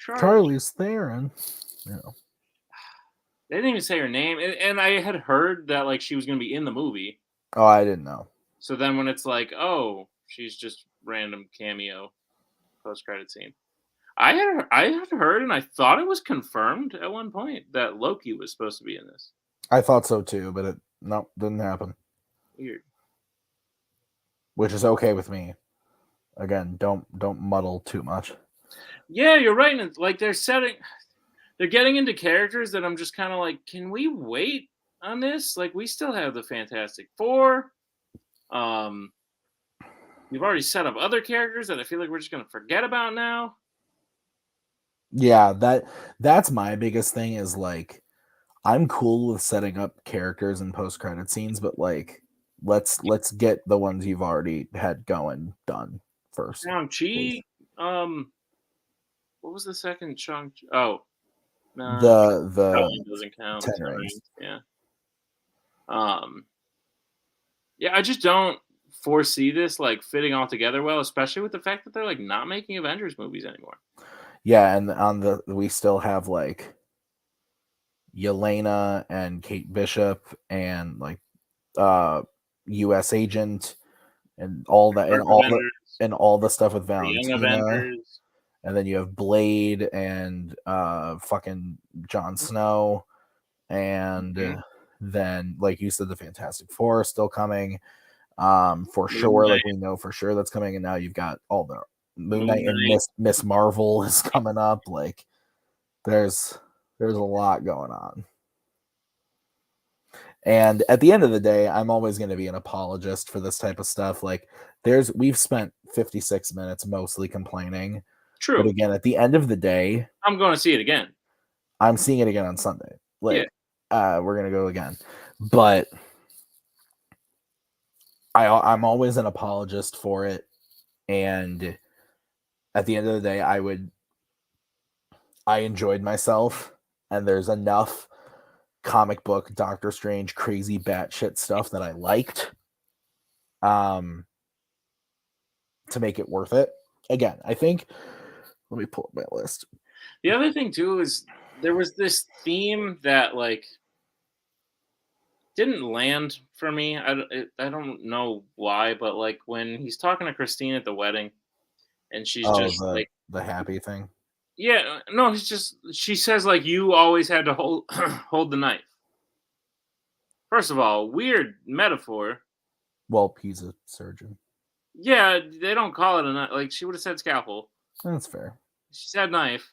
Charlize Theron. Yeah. They didn't even say her name, and I had heard that like she was going to be in the movie. Oh, I didn't know. So then when it's like, oh, she's just random cameo post-credit scene. I had heard, and I thought it was confirmed at one point that Loki was supposed to be in this. I thought so too, but it didn't happen. Weird. Which is okay with me. Again, don't muddle too much. Yeah, you're right. And like they're getting into characters that I'm just kind of like, can we wait on this? Like, we still have the Fantastic Four. Um, you've already set up other characters that I feel like we're just gonna forget about now. Yeah, that's my biggest thing is like I'm cool with setting up characters and post credit scenes, but like let's get the ones you've already had going done first, please. Shang-Chi. What was the second Shang? Oh, nah, that The one doesn't count. Ten Ten Rings. Rings. Yeah. Um, yeah, I just don't foresee this like fitting all together well, especially with the fact that they're like not making Avengers movies anymore. Yeah, and on the we still have like Yelena and Kate Bishop and like US Agent and all that Dark Avengers, and all the stuff with the Young Valentina. Avengers. And then you have Blade and fucking Jon Snow, and Mhm. then like you said, the Fantastic Four is still coming. For Moon sure, like Knight. we know for sure that's coming, and now you've got all the Moon Moon Knight and Knight. Miss Marvel is coming up. Like there's a lot going on. And at the end of the day, I'm always going to be an apologist for this type of stuff. Like we've spent 56 minutes mostly complaining. But True. again, at the end of the day, I'm going to see it again. I'm seeing it again on Sunday. Yeah. Like, we're gonna go again. But I'm always an apologist for it. And at the end of the day, I enjoyed myself, and there's enough comic book Doctor Strange crazy batshit stuff that I liked. To make it worth it. Again, I think let me pull up my list. The other thing too is there was this theme that like didn't land for me. I don't know why, but like when he's talking to Christine at the wedding, and she's Oh, just like, the happy thing. yeah, no, he's just she says like you always had to hold hold the knife. First of all, weird metaphor. Well, he's a surgeon. Yeah, they don't call it a knife. Like she would have said scalpel. That's fair. She said knife,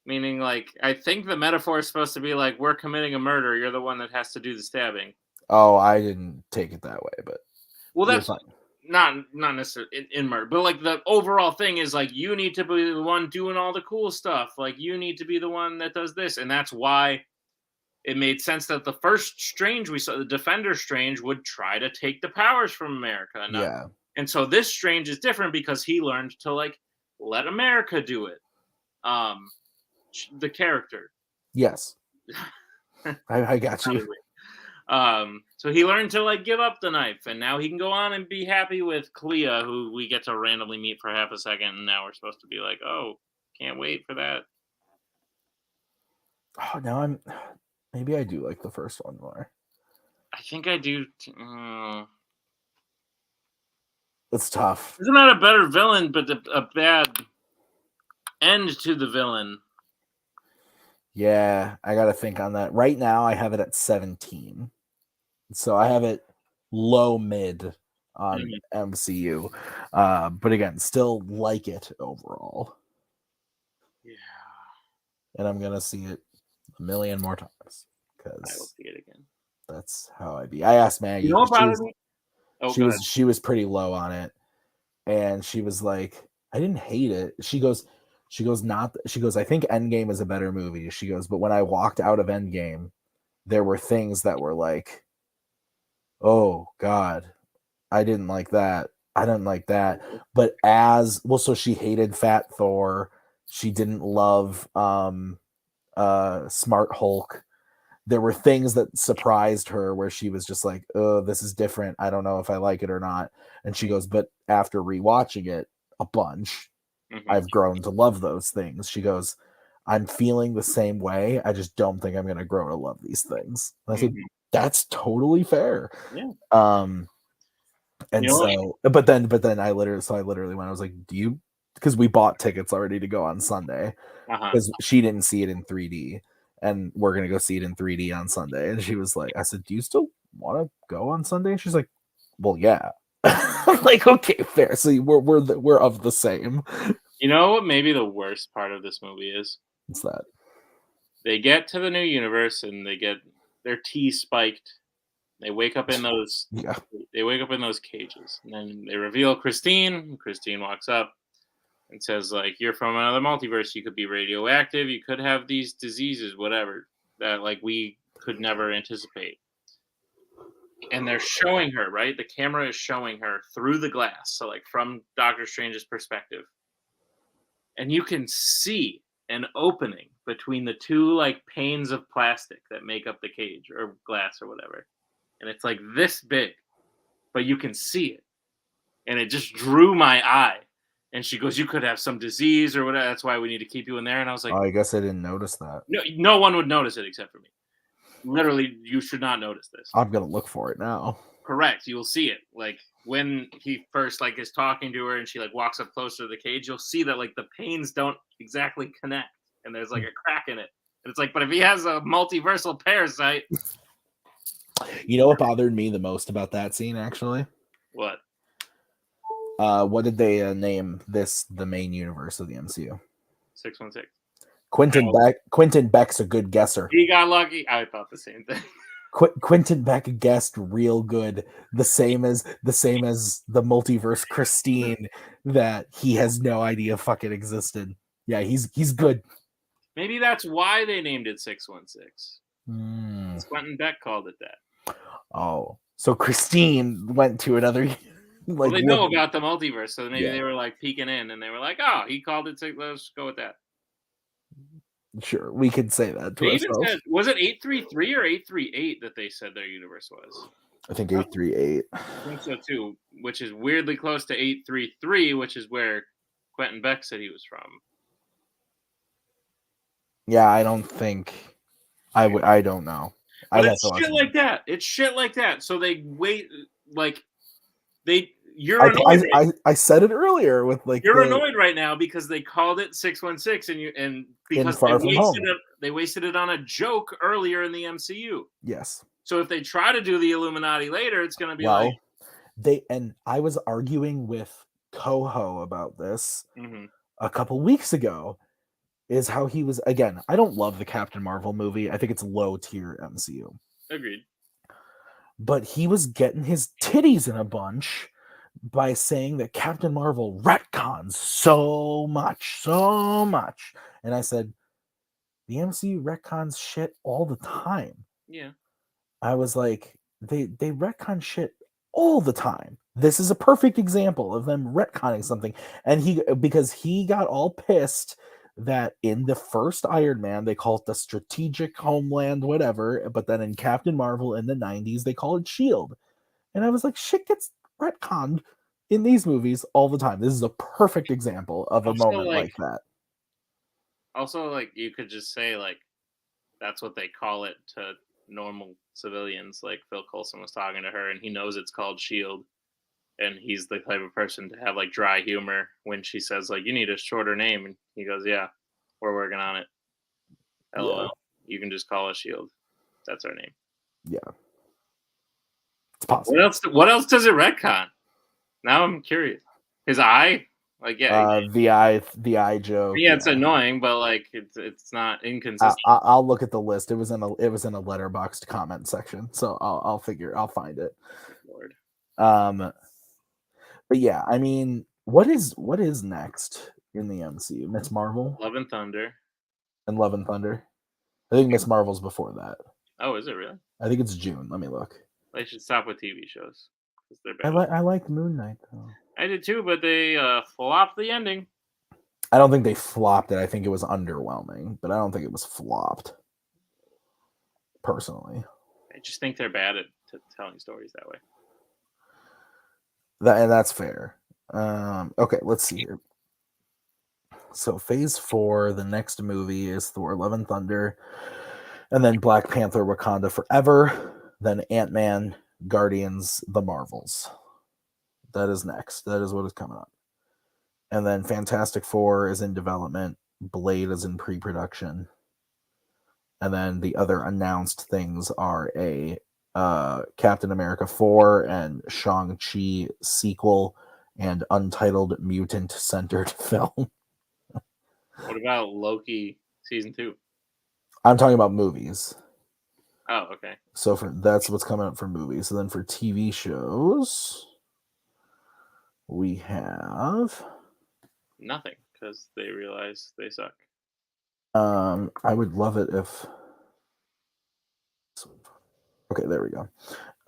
meaning like I think the metaphor is supposed to be like we're committing a murder. You're the one that has to do the stabbing. Oh, I didn't take it that way, but Well, you're that's fine. not necessarily in murder, but like the overall thing is like you need to be the one doing all the cool stuff. Like you need to be the one that does this, and that's why it made sense that the first Strange we saw, the Defender Strange, would try to take the powers from America. Yeah. And so this Strange is different because he learned to like let America do it. The character. Yes. I got you. So he learned to like give up the knife, and now he can go on and be happy with Clea, who we get to randomly meet for half a second, and now we're supposed to be like, oh, can't wait for that. Oh, now maybe I do like the first one more. I think I do. It's tough. Isn't that a better villain, but a bad end to the villain? Yeah, I gotta think on that. Right now, I have it at 17, so I have it low mid on MCU. But again, still like it overall. Yeah, and I'm gonna see it a million more times I will because see it again. that's how I be. I asked Maggie. You know about it? She was pretty low on it, and she was like, "I didn't hate it." She goes, I think Endgame is a better movie. She goes, but when I walked out of Endgame, there were things that were like, oh God, I didn't like that. I didn't like that. But as well, so she hated Fat Thor. She didn't love Smart Hulk. There were things that surprised her where she was just like, oh, this is different. I don't know if I like it or not. And she goes, but after rewatching it a bunch, I've grown to love those things. She goes, I'm feeling the same way. I just don't think I'm going to grow to love these things. And I said, that's totally fair. Yeah. And so, but then I literally went, I was like, do you, because we bought tickets already to go on Sunday because she didn't see it in 3D and we're going to go see it in 3D on Sunday. And she was like, I said, do you still want to go on Sunday? She's like, well, yeah. I'm like, okay, fair. So we're of the same. You know what maybe the worst part of this movie is? What's that? They get to the new universe and they get their teeth spiked. They wake up in those Yeah. they wake up in those cages. And then they reveal Christine. Christine walks up and says, like, you're from another multiverse. You could be radioactive. You could have these diseases, whatever, that like we could never anticipate. And they're showing her, right? The camera is showing her through the glass. So like from Doctor Strange's perspective. And you can see an opening between the two like panes of plastic that make up the cage or glass or whatever. And it's like this big, but you can see it. And it just drew my eye. And she goes, you could have some disease or whatever. That's why we need to keep you in there. And I was like, Oh, I guess I didn't notice that. no one would notice it except for me. Literally, you should not notice this. I'm gonna look for it now. Correct. You will see it. Like when he first like is talking to her and she like walks up closer to the cage, you'll see that like the panes don't exactly connect. And there's like a crack in it. And it's like, but if he has a multiversal parasite. You know what bothered me the most about that scene, actually? What? What did they name the main universe of the MCU? 616. Quentin Beck's a good guesser. He got lucky. I thought the same thing. Quentin Beck guessed real good. The same as the multiverse Christine that he has no idea fucking existed. Yeah, he's good. Maybe that's why they named it 616. Quentin Beck called it that. Oh, so Christine went to another. Like, well, they know about the multiverse, so maybe they were like peeking in, and they were like, "Oh, he called it. Let's go with that." Sure, we could say that to ourselves. Said, was it 833 or 838 that they said their universe was? I think 838. I think so too, which is weirdly close to 833, which is where Quentin Beck said he was from. Yeah, I don't think I don't know. But it's shit like that. It's shit like that. So they wait, like you're annoyed. I said it earlier with like you're annoyed right now because they called it 616 and because they wasted it on a joke earlier in the MCU. Yes. So if they try to do the Illuminati later, it's going to be I was arguing with Coho about this a couple weeks ago. Is how he was again. I don't love the Captain Marvel movie. I think it's low tier MCU. Agreed. But he was getting his titties in a bunch by saying that Captain Marvel retcons so much. And I said, the MCU retcons shit all the time. Yeah. I was like, they retcon shit all the time. This is a perfect example of them retconning something. And because he got all pissed that in the first Iron Man, they call it the strategic homeland, whatever. But then in Captain Marvel in the 90s, they call it S.H.I.E.L.D. And I was like, shit gets retconned in these movies all the time. This is a perfect example of a moment like that. Also, like, you could just say, like, that's what they call it to normal civilians. Like, Phil Coulson was talking to her, and he knows it's called S.H.I.E.L.D. And he's the type of person to have, like, dry humor when she says, like, you need a shorter name. And he goes, yeah, we're working on it. LOL. Yeah. You can just call us S.H.I.E.L.D. That's our name. Yeah. It's possible. What else does it retcon? Now I'm curious. His eye? Like, yeah. The eye joke. Yeah, it's annoying, but, like, it's not inconsistent. I'll look at the list. It was in a letterboxed comment section. So I'll find it. Lord. But yeah, I mean, what is next in the MCU? Miss Marvel? Love and Thunder. And Love and Thunder? I think Miss Marvel's before that. Oh, is it really? I think it's June. Let me look. They should stop with TV shows. I like Moon Knight, though. I did too, but they flopped the ending. I don't think they flopped it. I think it was underwhelming, but I don't think it was flopped. Personally. I just think they're bad at telling stories that way. And that's fair. Okay, let's see here. So Phase 4, the next movie is Thor: Love and Thunder, and then Black Panther: Wakanda Forever, then Ant-Man, Guardians, The Marvels. That is next. That is what is coming up. And then Fantastic Four is in development. Blade is in pre-production. And then the other announced things are a Captain America 4 and Shang-Chi sequel and Untitled Mutant-centered film. What about Loki season 2? I'm talking about movies. Oh, okay. So that's what's coming up for movies. And then for TV shows, we have Nothing, because they realize they suck. I would love it if okay, there we go.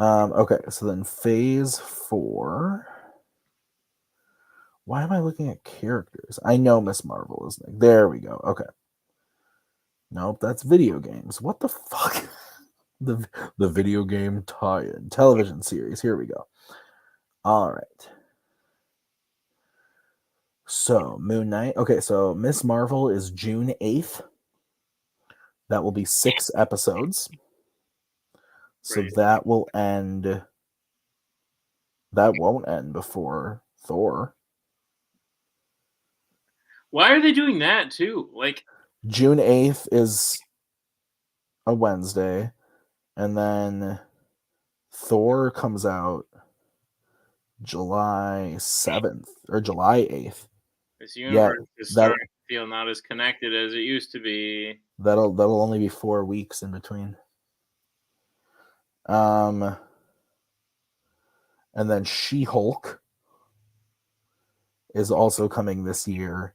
Okay, so then phase 4. Why am I looking at characters? I know Miss Marvel is Nick. There we go. Okay. Nope, that's video games. What the fuck? the video game tie-in television series. Here we go. All right. So Moon Knight. Okay, so Miss Marvel is June 8th. That will be 6 episodes. So Right. that will end. That won't end before Thor. Why are they doing that too? Like, June 8th is a Wednesday, and then Thor comes out July 7th or July 8th. this Yeah, universe is that starting to feel not as connected as it used to be. that'll only be 4 weeks in between. And then She-Hulk is also coming this year.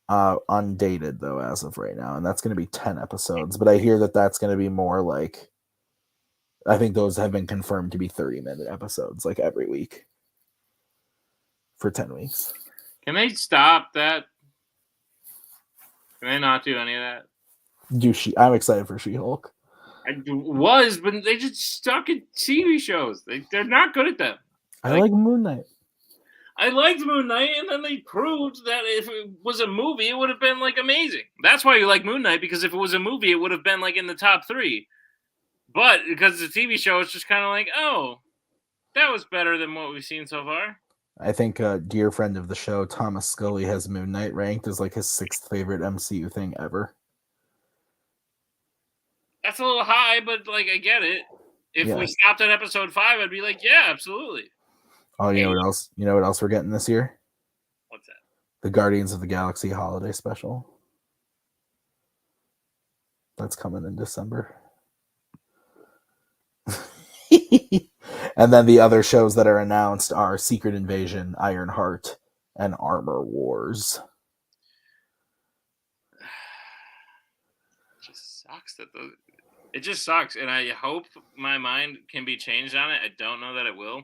Undated though as of right now, and that's going to be 10 episodes, but I hear that that's going to be more like, I think those have been confirmed to be 30-minute episodes like every week for 10 weeks. Can they stop that? Can they not do any of that? I'm excited for She-Hulk. But they just stuck in TV shows. They're not good at them. I like Moon Knight. I liked Moon Knight, and then they proved that if it was a movie, it would have been like amazing. That's why you like Moon Knight, because if it was a movie, it would have been like in the top 3. But because it's a TV show, it's just kind of like, oh, that was better than what we've seen so far. I think a dear friend of the show, Thomas Scully, has Moon Knight ranked as like his 6th favorite MCU thing ever. That's a little high, but like I get it. If we stopped at episode 5, I'd be like, yeah, absolutely. Oh, you know what else? You know what else we're getting this year? What's that? The Guardians of the Galaxy holiday special. That's coming in December. And then the other shows that are announced are Secret Invasion, Ironheart, and Armor Wars. It just sucks, and I hope my mind can be changed on it. I don't know that it will.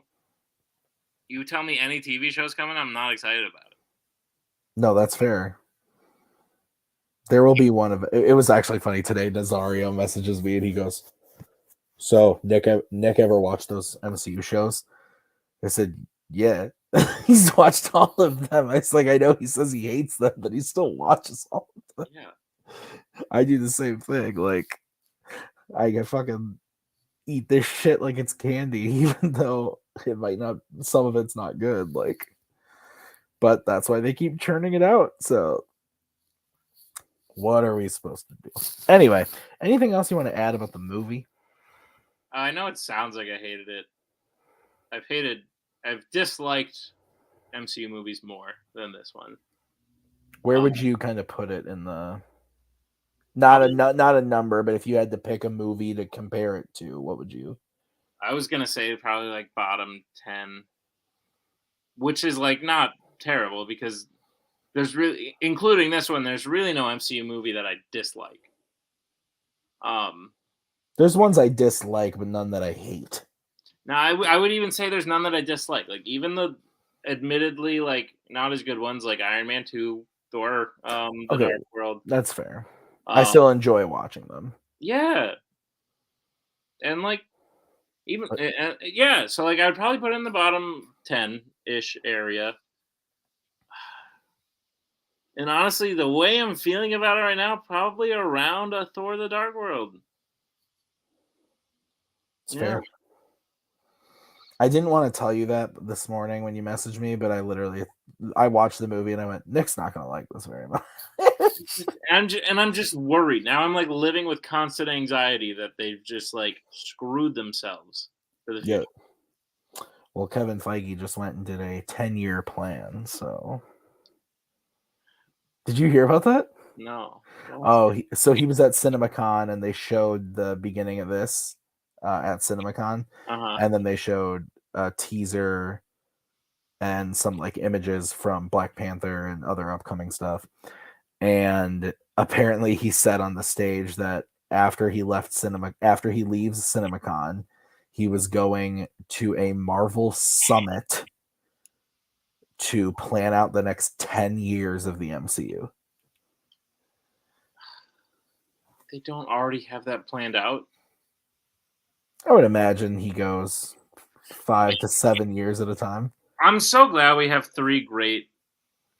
You tell me any TV shows coming, I'm not excited about it. No, that's fair. There will be one of it. It was actually funny today. Nazario messages me and he goes, "So Nick ever watched those MCU shows?" I said, "Yeah." He's watched all of them. I was like, I know he says he hates them, but he still watches all of them. Yeah. I do the same thing. Like, I can fucking eat this shit like it's candy, even though it might not. Some of it's not good. Like, but that's why they keep churning it out. So, what are we supposed to do? Anyway, anything else you want to add about the movie? I know it sounds like I hated it. I've disliked MCU movies more than this one. Where would you kind of put it in the not a number, but if you had to pick a movie to compare it to, what would you? I was gonna say probably like bottom 10, which is like not terrible because there's really, including this one, there's really no MCU movie that I dislike. There's ones I dislike, but none that I hate. Now I would even say there's none that I dislike. Like even the admittedly like not as good ones like Iron Man 2, Thor, the Dark World. That's fair. I still enjoy watching them. Yeah. And like even yeah, so like I'd probably put it in the bottom 10-ish area. And honestly, the way I'm feeling about it right now, probably around a Thor: The Dark World. It's fair. I didn't want to tell you that this morning when you messaged me, but I watched the movie and I went, Nick's not going to like this very much. And I'm just worried. Now I'm like living with constant anxiety that they've just like screwed themselves for the future. Yeah. Well, Kevin Feige just went and did a 10-year plan, so. Did you hear about that? No. Oh, so he was at CinemaCon and they showed the beginning of this at CinemaCon, Uh-huh. and then they showed a teaser and some like images from Black Panther and other upcoming stuff. And apparently he said on the stage that after he leaves CinemaCon, he was going to a Marvel summit to plan out the next 10 years of the MCU. They don't already have that planned out. I would imagine he goes 5 to 7 years at a time. I'm so glad we have 3 great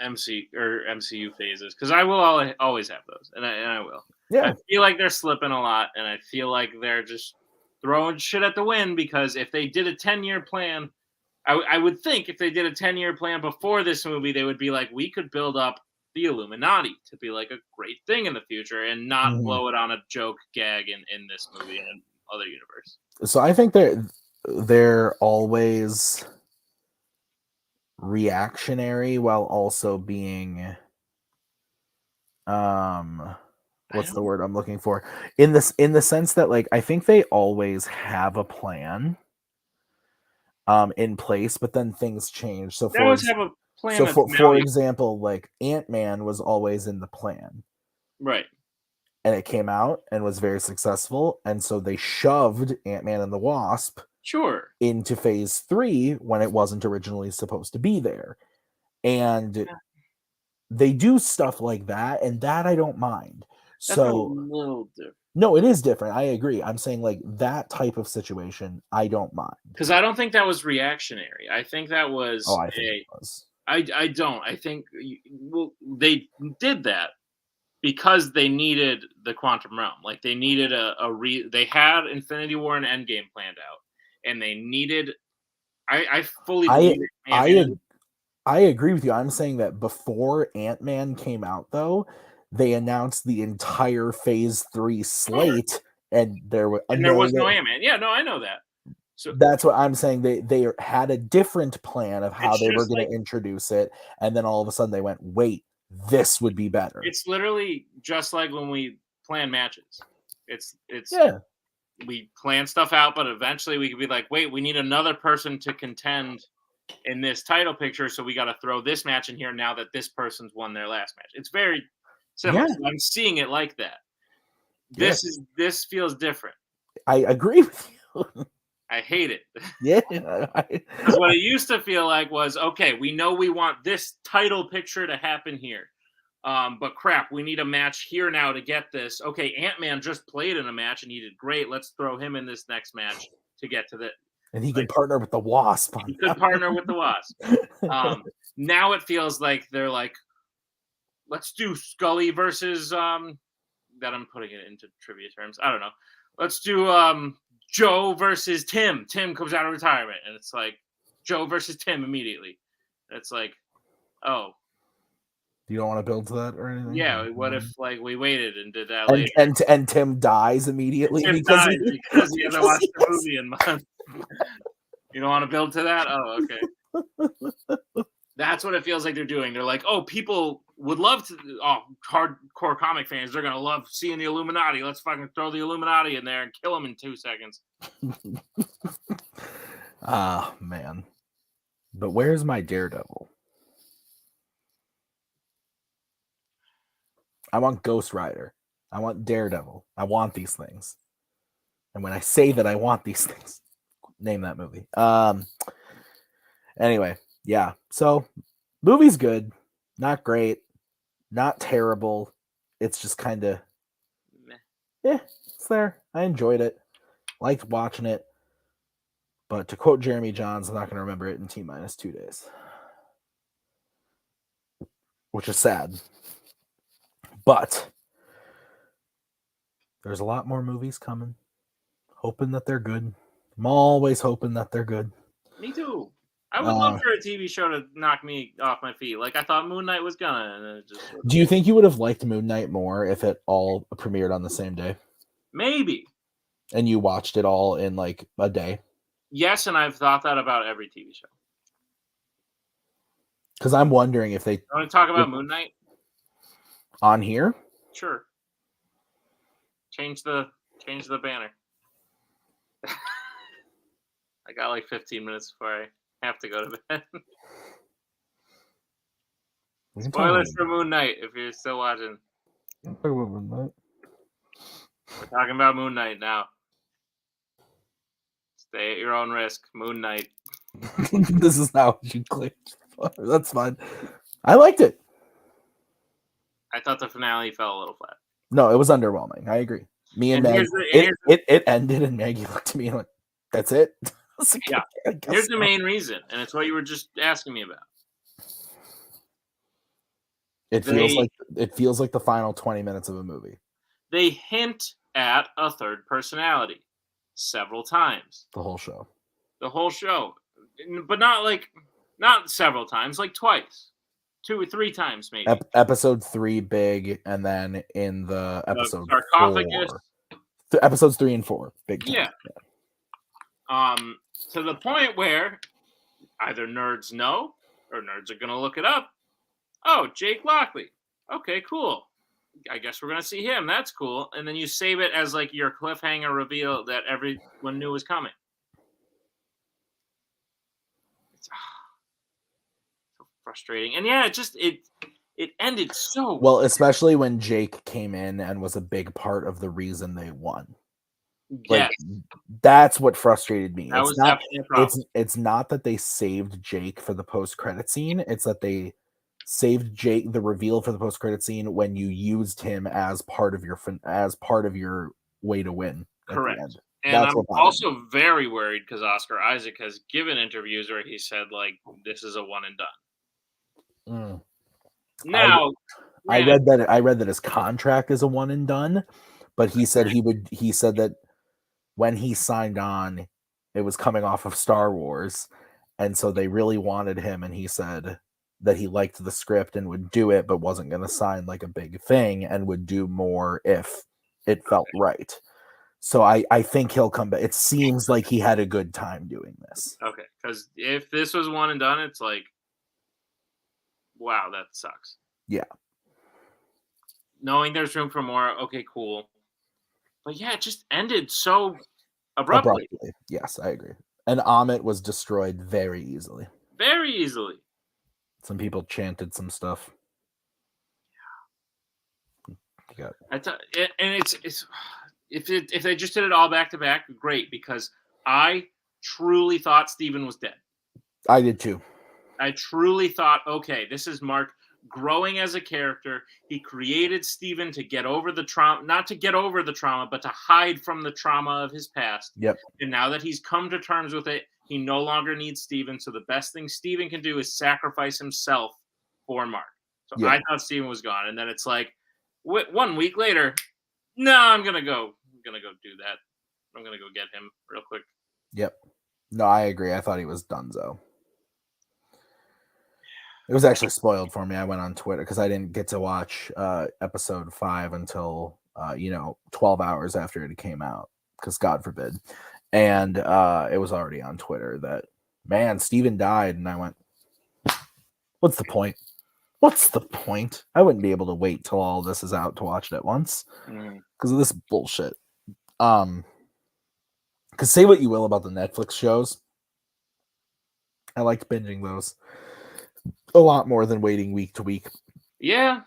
MCU phases, because I will always have those, and I will. I Yeah. feel like they're slipping a lot, and I feel like they're just throwing shit at the wind, because if they did a 10-year plan, I would think if they did a 10-year plan before this movie, they would be like, we could build up the Illuminati to be like a great thing in the future and not Mhm. blow it on a joke gag in this movie and other universe. So I think they're always reactionary while also being what's the word I'm looking for, in the sense that like I think they always have a plan in place, but then things change. They always have a plan that's For malleable. example, like Ant-Man was always in the plan, Right. and it came out and was very successful, and so they shoved Ant-Man and the Wasp Sure. into phase 3 when it wasn't originally supposed to be there. And they do stuff like that, and that I don't mind. That's a So little different. no, it is different. I agree. I'm saying like that type of situation, I don't mind. Because I don't think that was reactionary. I think that Oh, was I think it was. I don't. I think well, they did that because they needed the quantum realm. Like they needed they had Infinity War and Endgame planned out, and they needed. I fully I believe I Ant-Man. I agree with you. I'm saying that before Ant-Man came out, though, they announced the entire Phase 3 Sure. slate, and there were And there was no Ant-Man. Yeah, no, I know that. So that's what I'm saying. They had a different plan of how it's they were just going like to introduce it, and then all of a sudden they went, "Wait, this would be better." it's literally just like when we plan matches. It's Yeah, we plan stuff out, but eventually we could be like, wait, we need another person to contend in this title picture, so we got to throw this match in here now that this person's won their last match. It's very similar. yeah, So I'm seeing it like that. yeah. This feels different. I agree with you. I hate it. Yeah, Because what it used to feel like was, okay, we know we want this title picture to happen here. But crap, we need a match here now to get this. Okay, Ant-Man just played in a match and he did great. Let's throw him in this next match to get to the and he like could partner with the Wasp on he could partner with the Wasp. Now it feels like they're like, let's do Scully versus that I'm putting it into trivia terms. I don't know. Let's do Joe versus Tim. Tim comes out of retirement, and it's like Joe versus Tim immediately. It's like, oh You don't want to build to that or anything? yeah. What if like we waited and did that And later? and Tim dies immediately Tim because dies he because he hasn't because watched he the movie in months. You don't want to build to that? Oh, okay. That's what it feels like they're doing. They're like, oh, people would love to. Oh, hardcore comic fans, they're gonna love seeing the Illuminati. Let's fucking throw the Illuminati in there and kill them in 2 seconds. Ah, man. But where's my Daredevil? I want Ghost Rider. I want Daredevil. I want these things. And when I say that I want these things, name that movie. Anyway, yeah. So, movie's good. Not great. Not terrible. It's just kind of, Meh. yeah, it's there. I enjoyed it. Liked watching it. But to quote Jeremy Johns, I'm not going to remember it in T-minus 2 days. Which is sad. But there's a lot more movies coming. Hoping that they're good. I'm always hoping that they're good. Me too. I would love for a TV show to knock me off my feet. Like I thought Moon Knight was gonna, and it just Do you think you would have liked Moon Knight more if it all premiered on the same day? maybe. And you watched it all in like a day? Yes, and I've thought that about every TV show. Because I'm wondering if they... You want to talk about Moon Knight? On here? Sure. Change the banner. I got like 15 minutes before I have to go to bed. Spoilers for Moon Knight if you're still watching. We're talking about Moon Knight now. Stay at your own risk. Moon Knight. This is not what you clicked. That's fine. I liked it. I thought the finale fell a little flat. No, it was underwhelming. I agree. Me and Maggie, it ended, and Maggie looked at me and went, "That's it." Like, yeah. Here's the main reason, and it's what you were just asking me about. It feels like the final 20 minutes of a movie. They hint at a third personality several times. The whole show, but not several times, like twice. 2 or 3 times, maybe. Episode 3 big, and then in the episode sarcophagus. 4. Episodes 3 and 4 big. Yeah. To the point where either nerds know or nerds are gonna look it up. Oh, Jake Lockley. Okay, cool. I guess we're gonna see him. That's cool. And then you save it as like your cliffhanger reveal that everyone knew was coming. Frustrating. And yeah, it ended so well, especially when Jake came in and was a big part of the reason they won. Like, that's what frustrated me. It's not that they saved Jake for the post-credit scene. It's that they saved Jake, the reveal for the post-credit scene, when you used him as part of your way to win. Correct. And I'm also very worried because Oscar Isaac has given interviews where he said, like, this is a one and done. Now, I read that his contract is a one and done, but he said that when he signed on, it was coming off of Star Wars, and so they really wanted him, and he said that he liked the script and would do it, but wasn't going to sign like a big thing and would do more if it felt right. So I think he'll come back. It seems like he had a good time doing this. Okay, because if this was one and done, it's like, wow, that sucks. Yeah. Knowing there's room for more, okay, cool. But yeah, it just ended so abruptly. Yes, I agree. And Amit was destroyed very easily. Very easily. Some people chanted some stuff. Yeah. And it's if they just did it all back to back, great, because I truly thought Steven was dead. I did too. I truly thought, okay, this is Mark growing as a character. He created Steven to get over the trauma, not to get over the trauma, but to hide from the trauma of his past. Yep. And now that he's come to terms with it, he no longer needs Steven. So the best thing Steven can do is sacrifice himself for Mark. So I thought Steven was gone. And then it's like 1 week later, no, I'm going to go do that. I'm going to go get him real quick. Yep. No, I agree. I thought he was donezo. It was actually spoiled for me. I went on Twitter because I didn't get to watch episode 5 until 12 hours after it came out, because God forbid. And it was already on Twitter that, man, Steven died. And I went, what's the point? What's the point? I wouldn't be able to wait till all this is out to watch it at once because of this bullshit. Because say what you will about the Netflix shows, I liked binging those a lot more than waiting week to week. Yeah.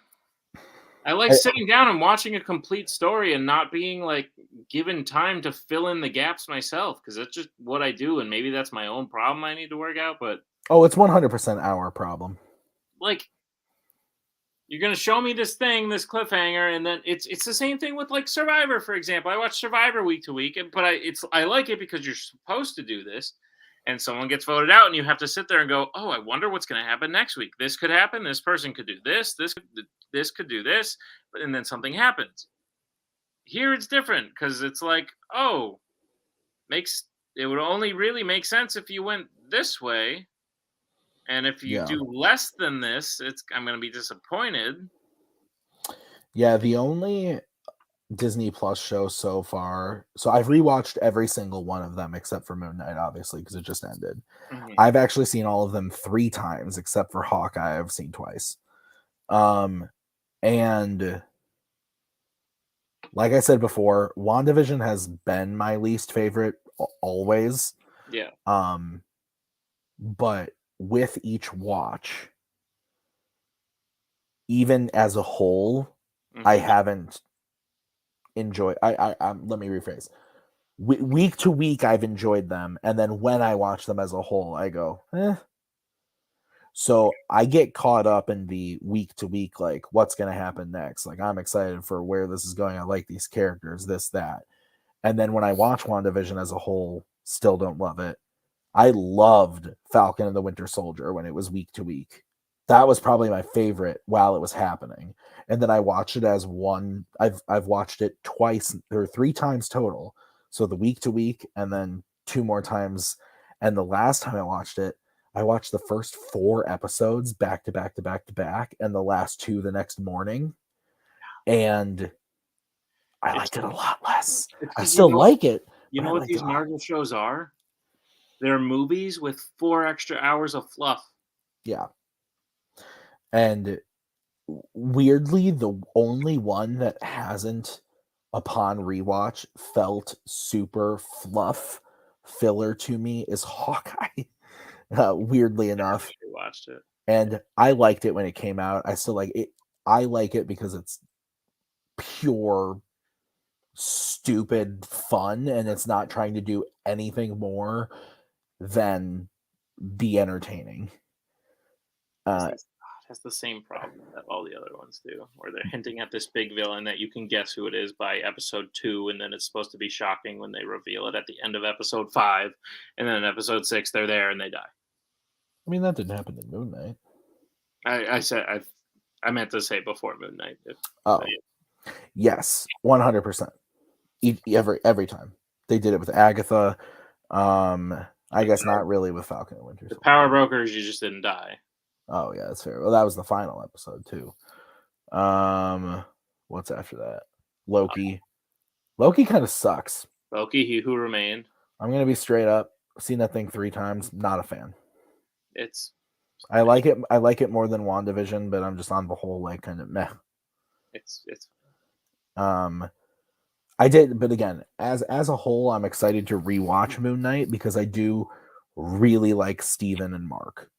I like sitting down and watching a complete story and not being like given time to fill in the gaps myself, because that's just what I do, and maybe that's my own problem I need to work out. But it's 100% our problem. Like, you're gonna show me this thing, this cliffhanger, and then it's the same thing with like Survivor, for example. I watch Survivor week to week, but I like it because you're supposed to do this, and someone gets voted out, and you have to sit there and go, oh, I wonder what's going to happen next week. This could happen. This person could do this. This could do this, and then something happens. Here it's different because it's like, oh, it would only really make sense if you went this way, and if you do less than this, I'm going to be disappointed. Yeah, the only Disney Plus show so far, so I've rewatched every single one of them except for Moon Knight, obviously, because it just ended. Mm-hmm. I've actually seen all of them 3 times except for Hawkeye. I've seen twice. And like I said before, WandaVision has been my least favorite always. Yeah. But with each watch, even as a whole, I haven't enjoyed. Let me rephrase. Week to week, I've enjoyed them, and then when I watch them as a whole, I go, eh. So I get caught up in the week to week, like what's going to happen next. Like I'm excited for where this is going. I like these characters, this, that. And then when I watch WandaVision as a whole, still don't love it. I loved Falcon and the Winter Soldier when it was week to week. That was probably my favorite while it was happening. And then I watched it as one. I've watched it twice or 3 times total. So the week to week and then 2 more times. And the last time I watched the first 4 episodes back to back to back to back, and the last 2 the next morning. And I liked it a lot less. I still like it. You know what these Marvel shows are? They're movies with 4 extra hours of fluff. Yeah. And weirdly, the only one that hasn't, upon rewatch, felt super fluff filler to me is Hawkeye. Weirdly enough. I watched it. And I liked it when it came out. I still like it. I like it because it's pure stupid fun, and it's not trying to do anything more than be entertaining. It has the same problem that all the other ones do, where they're hinting at this big villain that you can guess who it is by episode 2, and then it's supposed to be shocking when they reveal it at the end of episode 5, and then in episode 6 they're there and they die. I mean, that didn't happen in Moon Knight. I meant to say before Moon Knight. Yes, 100%. Every time they did it with Agatha. I guess not really with Falcon and Winter Soldier. The Power Brokers, you just didn't die. Oh yeah, that's fair. Well, that was the final episode too. What's after that? Loki. Loki kind of sucks. Loki, He Who Remained. I'm gonna be straight up. I've seen that thing 3 times. Not a fan. I like it. I like it more than WandaVision, but I'm just on the whole like kind of meh. It's. I did, but again, as a whole, I'm excited to rewatch Moon Knight because I do really like Steven and Mark.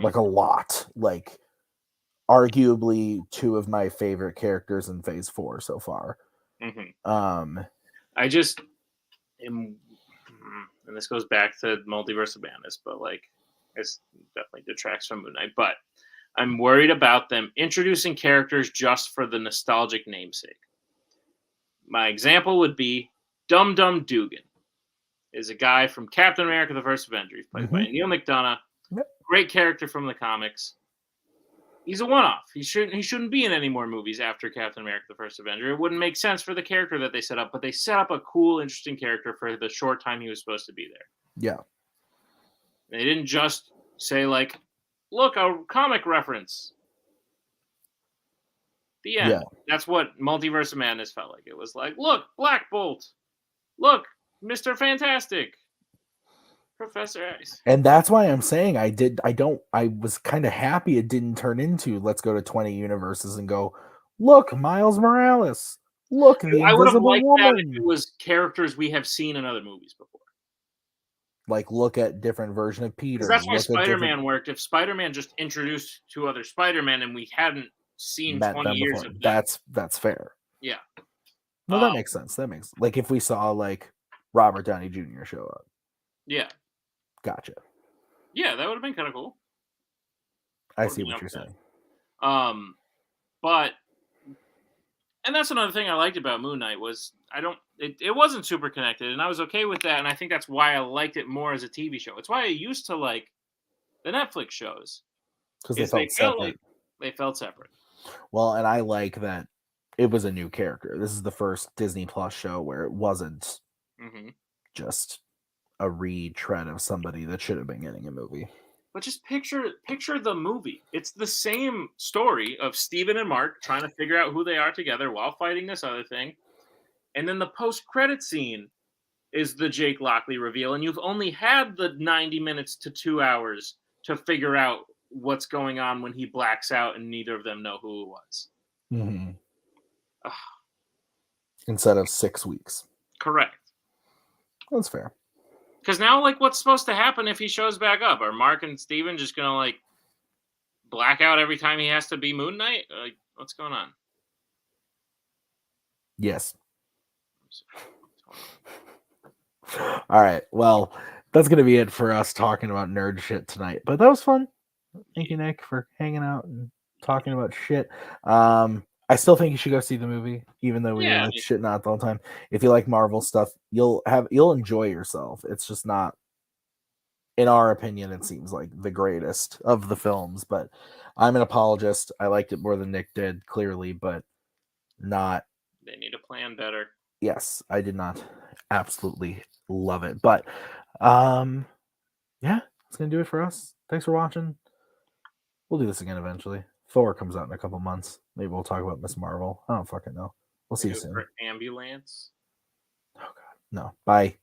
Like a lot. Like arguably 2 of my favorite characters in Phase 4 so far. I just am, and this goes back to Multiverse of Madness, but like it's definitely detracts from Moon Knight. But I'm worried about them introducing characters just for the nostalgic namesake. My example would be Dum Dum Dugan. Is a guy from Captain America: The First Avenger. He's played by Neil McDonough. Yep. Great character from the comics. He's a one-off. He shouldn't be in any more movies after Captain America: The First Avenger. It wouldn't make sense for the character that they set up, but they set up a cool, interesting character for the short time he was supposed to be there. Yeah. They didn't just say like, look, a comic reference. The end. Yeah. That's what Multiverse of Madness felt like. It was like, look, Black Bolt. Look, Mr. Fantastic. Professor X. And that's why I'm saying I was kind of happy it didn't turn into let's go to 20 universes and go, look, Miles Morales. Look, the Invisible Woman. That if it was characters we have seen in other movies before. Like, look at different version of Peter. That's why Spider-Man worked. If Spider-Man just introduced 2 other Spider-Man and we hadn't seen 20 years of them. That's fair. Yeah. No, that makes sense. That makes like if we saw like Robert Downey Jr. show up. Yeah. Gotcha. Yeah, that would have been kind of cool. I see what you're saying. But and that's another thing I liked about Moon Knight was it wasn't super connected, and I was okay with that, and I think that's why I liked it more as a TV show. It's why I used to like the Netflix shows. Because they felt separate. They felt separate. Well, and I like that it was a new character. This is the first Disney Plus show where it wasn't just a retread of somebody that should have been getting a movie. But just picture the movie. It's the same story of Steven and Mark trying to figure out who they are together while fighting this other thing. And then the post-credit scene is the Jake Lockley reveal, and you've only had the 90 minutes to 2 hours to figure out what's going on when he blacks out and neither of them know who it was. Mhm. Ugh. Instead of 6 weeks. Correct. That's fair. Because now, like, what's supposed to happen if he shows back up? Are Mark and Steven just gonna like black out every time he has to be Moon Knight? Like, what's going on? Yes. All right. Well, that's going to be it for us talking about nerd shit tonight. But that was fun. Thank you, Nick, for hanging out and talking about shit. I still think you should go see the movie, even though we were Yeah, like shitting out the whole time. If you like Marvel stuff, you'll enjoy yourself. It's just not, in our opinion, it seems like the greatest of the films. But I'm an apologist. I liked it more than Nick did, clearly, but not. they need to plan better. Yes, I did not absolutely love it. But yeah, that's gonna do it for us. Thanks for watching. We'll do this again eventually. Thor comes out in a couple months. Maybe we'll talk about Miss Marvel. I don't fucking know. We'll see you soon. Ambulance. Oh god. No. Bye.